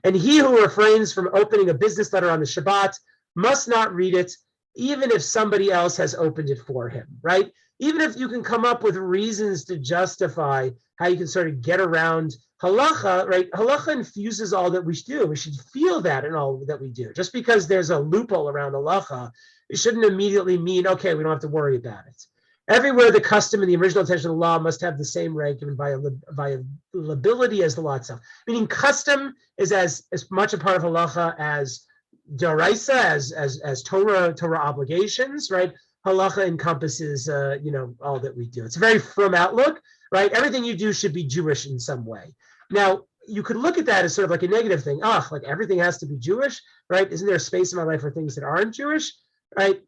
And he who refrains from opening a business letter on the Shabbat must not read it, even if somebody else has opened it for him, right? Even if you can come up with reasons to justify how you can sort of get around halakha, right? Halakha infuses all that we do. We should feel that in all that we do. Just because there's a loophole around halakha, it shouldn't immediately mean, okay, we don't have to worry about it. Everywhere the custom and the original intention of the law must have the same rank and viability as the law itself. Meaning custom is as much a part of halakha as d'oraisa, as Torah obligations, right? Halakha encompasses, all that we do. It's a very firm outlook, right? Everything you do should be Jewish in some way. Now, you could look at that as sort of like a negative thing. Like everything has to be Jewish, right? Isn't there a space in my life for things that aren't Jewish, right?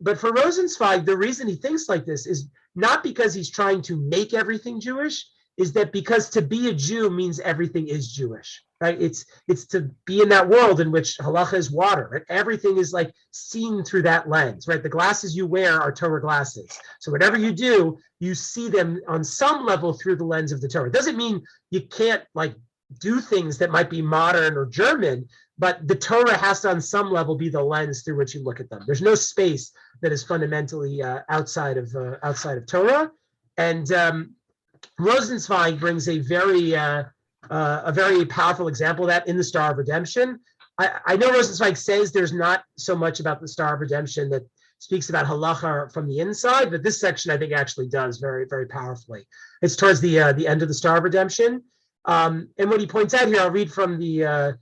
But for Rosenzweig, the reason he thinks like this is not because he's trying to make everything Jewish, is that because to be a Jew means everything is Jewish, right? It's to be in that world in which halakha is water, right? Everything is like seen through that lens, right? The glasses you wear are Torah glasses. So whatever you do, you see them on some level through the lens of the Torah. It doesn't mean you can't like do things that might be modern or German, but the Torah has to on some level be the lens through which you look at them. There's no space that is fundamentally outside of Torah. And Rosenzweig brings a very powerful example of that in the Star of Redemption. I know Rosenzweig says there's not so much about the Star of Redemption that speaks about halakha from the inside, but this section I think actually does very, very powerfully. It's towards the end of the Star of Redemption, and what he points out here, I'll read from the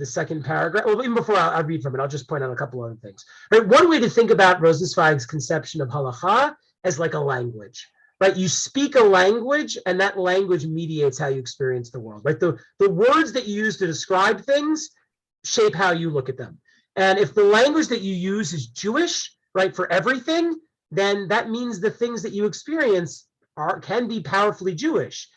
second paragraph. Well, even before I read from it, I'll just point out a couple other things. Right, one way to think about Rosenzweig's conception of halakha as like a language. Right, you speak a language, and that language mediates how you experience the world. Right, the words that you use to describe things shape how you look at them. And if the language that you use is Jewish, right, for everything, then that means the things that you experience can be powerfully Jewish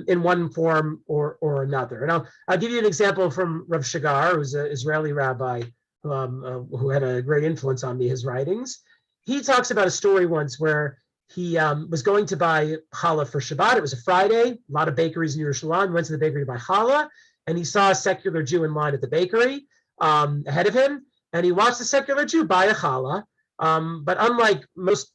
in one form or another. And I'll give you an example from Rav Shigar, who's an Israeli rabbi who had a great influence on me, his writings. He talks about a story once where he was going to buy challah for Shabbat. It was a Friday. A lot of bakeries in Yerushalayim. He went to the bakery to buy challah, and he saw a secular Jew in line at the bakery ahead of him, and he watched the secular Jew buy a challah. But unlike most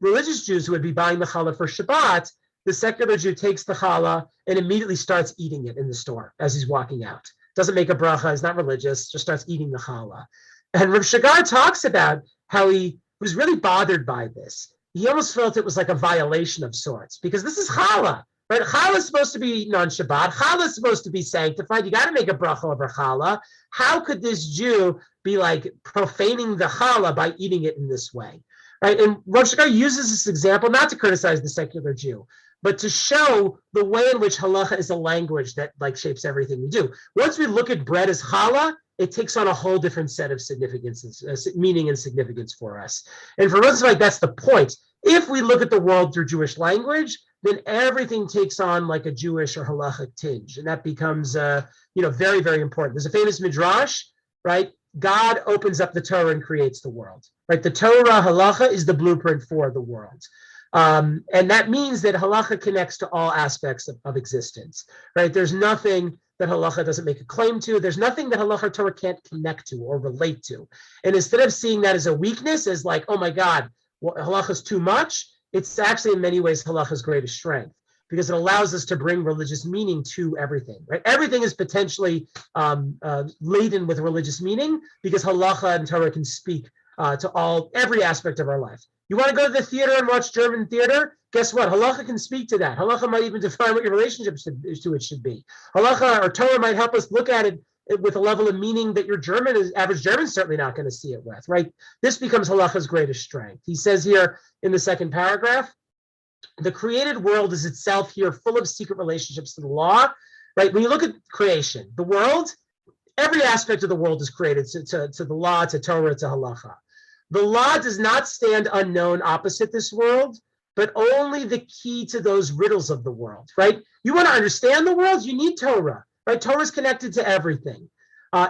religious Jews who would be buying the challah for Shabbat, the secular Jew takes the challah and immediately starts eating it in the store as he's walking out. Doesn't make a bracha, is not religious, just starts eating the challah. And Rav Shigar talks about how he was really bothered by this. He almost felt it was like a violation of sorts, because this is challah, right? Challah is supposed to be eaten on Shabbat. Challah is supposed to be sanctified. You got to make a bracha over challah. How could this Jew be like profaning the challah by eating it in this way, right? And Rav Shigar uses this example not to criticize the secular Jew, but to show the way in which halakha is a language that like shapes everything we do. Once we look at bread as challah, it takes on a whole different set of significance, meaning and significance for us. And for Rosenzweig, that's the point. If we look at the world through Jewish language, then everything takes on like a Jewish or halachic tinge, and that becomes, very, very important. There's a famous midrash, right? God opens up the Torah and creates the world, right? The Torah, halakha, is the blueprint for the world. And that means that halakha connects to all aspects of existence, right? There's nothing that halakha doesn't make a claim to. There's nothing that halakha Torah can't connect to or relate to. And instead of seeing that as a weakness, as like, oh my God, well, halakha is too much, it's actually in many ways halakha's greatest strength, because it allows us to bring religious meaning to everything, right? Everything is potentially laden with religious meaning, because halakha and Torah can speak to every aspect of our life. You want to go to the theater and watch German theater? Guess what? Halakha can speak to that. Halakha might even define what your relationship to it should be. Halakha or Torah might help us look at it with a level of meaning that your average German is certainly not going to see it with, right? This becomes halakha's greatest strength. He says here in the second paragraph, the created world is itself here full of secret relationships to the law, right? When you look at creation, the world, every aspect of the world is created to the law, to Torah, to halakha. The law does not stand unknown opposite this world, but only the key to those riddles of the world, right? You want to understand the world, you need Torah, right? Torah is connected to everything.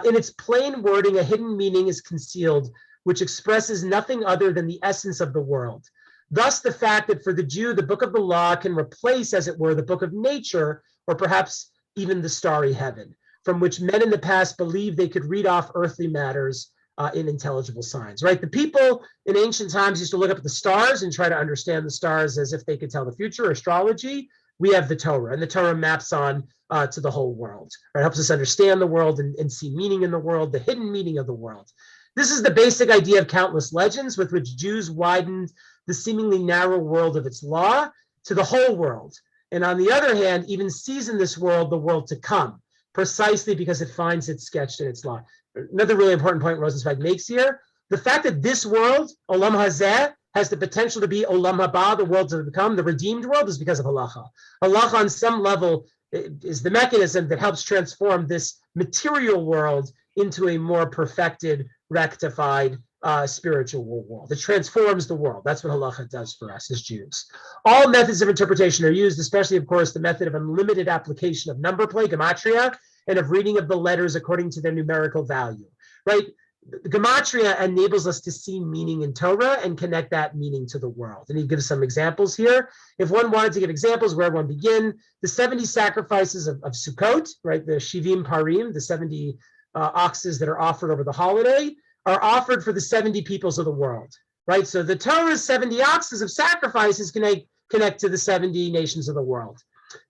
In its plain wording, a hidden meaning is concealed, which expresses nothing other than the essence of the world. Thus, the fact that for the Jew, the book of the law can replace, as it were, the book of nature, or perhaps even the starry heaven, from which men in the past believed they could read off earthly matters in intelligible signs, right? The people in ancient times used to look up at the stars and try to understand the stars as if they could tell the future, astrology. We have the Torah, and the Torah maps on to the whole world, right? It helps us understand the world and see meaning in the world, the hidden meaning of the world. This is the basic idea of countless legends with which Jews widened the seemingly narrow world of its law to the whole world. And on the other hand, even sees in this world the world to come, precisely because it finds it sketched in its law. Another really important point Rosenzweig makes here, the fact that this world, Olam Hazeh, has the potential to be Olam Haba, the world to become, the redeemed world, is because of halakha. Halakha on some level is the mechanism that helps transform this material world into a more perfected, rectified, spiritual world. It transforms the world. That's what halakha does for us as Jews. All methods of interpretation are used, especially, of course, the method of unlimited application of number play, gematria, and of reading of the letters according to their numerical value, right? The gematria enables us to see meaning in Torah and connect that meaning to the world. And he gives some examples here. If one wanted to give examples, where one begin, the 70 sacrifices of Sukkot, right? The Shivim Parim, the 70 oxes that are offered over the holiday, are offered for the 70 peoples of the world, right? So the Torah's 70 oxes of sacrifices connect to the 70 nations of the world.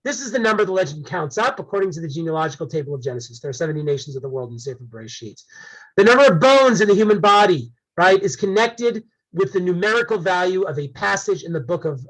This is the number the legend counts up according to the genealogical table of Genesis. There are 70 nations of the world in Sefer Bereshit. The number of bones in the human body, right, is connected with the numerical value of a passage in the book of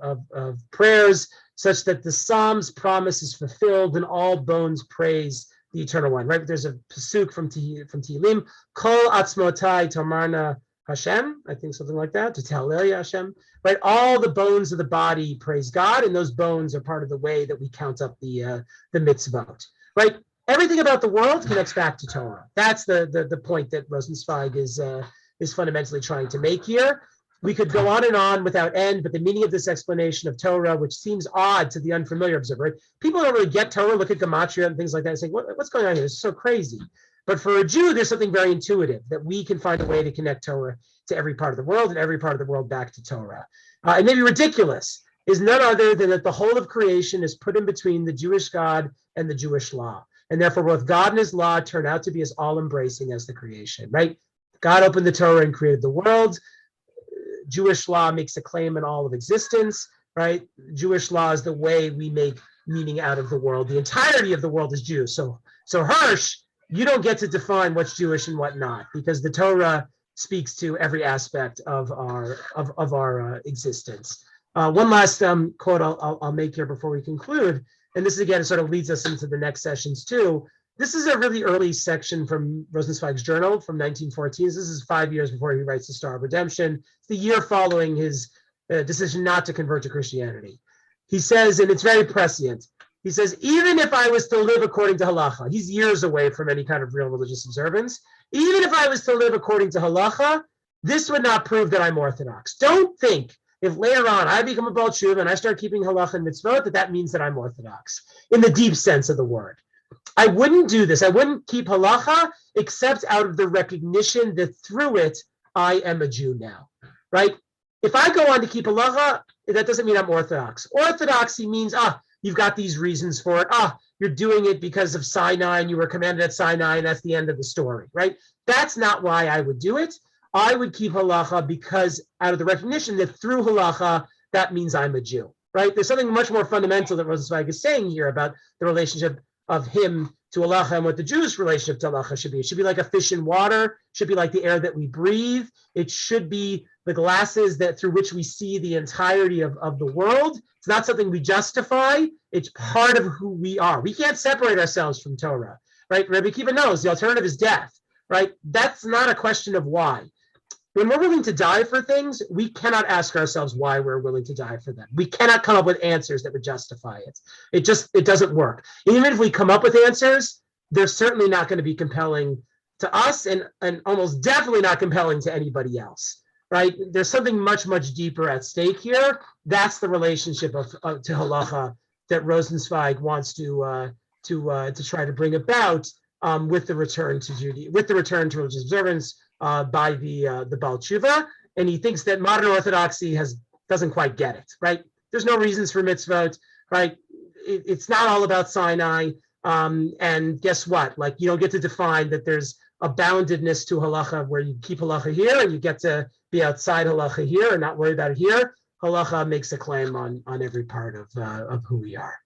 prayers, such that the Psalms promise is fulfilled and all bones praise the Eternal One, right? There's a pasuk from Tehillim, Kol atzmotai tomarna Hashem, I think something like that, to Tehillim Hashem, right? All the bones of the body praise God, and those bones are part of the way that we count up the mitzvot, right? Everything about the world connects back to Torah. That's the point that Rosenzweig is fundamentally trying to make here. We could go on and on without end, but the meaning of this explanation of Torah, which seems odd to the unfamiliar observer, right? People don't really get Torah, look at gematria and things like that, and say, what's going on here? This is so crazy. But for a Jew, there's something very intuitive, that we can find a way to connect Torah to every part of the world and every part of the world back to Torah. It may be ridiculous, is none other than that the whole of creation is put in between the Jewish God and the Jewish law. And therefore, both God and his law turn out to be as all-embracing as the creation, right? God opened the Torah and created the world. Jewish law makes a claim in all of existence, right? Jewish law is the way we make meaning out of the world. The entirety of the world is Jews. So Hirsch, you don't get to define what's Jewish and what not, because the Torah speaks to every aspect of our existence. One last quote I'll make here before we conclude, and this again sort of leads us into the next sessions too. This is a really early section from Rosenzweig's journal from 1914. This is 5 years before he writes The Star of Redemption. It's the year following his decision not to convert to Christianity. He says, and it's very prescient, he says, even if I was to live according to Halakha, he's years away from any kind of real religious observance, even if I was to live according to Halakha, this would not prove that I'm Orthodox. Don't think if later on I become a Baal Tshuva and I start keeping halakha and mitzvot, that means that I'm Orthodox in the deep sense of the word. I wouldn't do this. I wouldn't keep halakha except out of the recognition that through it, I am a Jew now, right? If I go on to keep halakha, that doesn't mean I'm Orthodox. Orthodoxy means, you've got these reasons for it. You're doing it because of Sinai and you were commanded at Sinai and that's the end of the story, right? That's not why I would do it. I would keep halakha because out of the recognition that through halakha, that means I'm a Jew, right? There's something much more fundamental that Rosenzweig is saying here about the relationship of him to halakha and what the Jewish relationship to halakha should be. It should be like a fish in water, should be like the air that we breathe. It should be the glasses that through which we see the entirety of the world. It's not something we justify. It's part of who we are. We can't separate ourselves from Torah, right? Rabbi Akiva knows the alternative is death, right? That's not a question of why. When we're willing to die for things, we cannot ask ourselves why we're willing to die for them. We cannot come up with answers that would justify it. It doesn't work. Even if we come up with answers, they're certainly not going to be compelling to us and almost definitely not compelling to anybody else, right? There's something much, much deeper at stake here. That's the relationship to halakha that Rosenzweig wants to try to bring about with the return to religious observance by the Baal Tshuva, and he thinks that modern Orthodoxy doesn't quite get it, right? There's no reasons for mitzvot, right? It's not all about Sinai, and guess what? Like, you don't get to define that there's a boundedness to halakha where you keep halakha here and you get to be outside halakha here and not worry about it here. Halakha makes a claim on every part of who we are.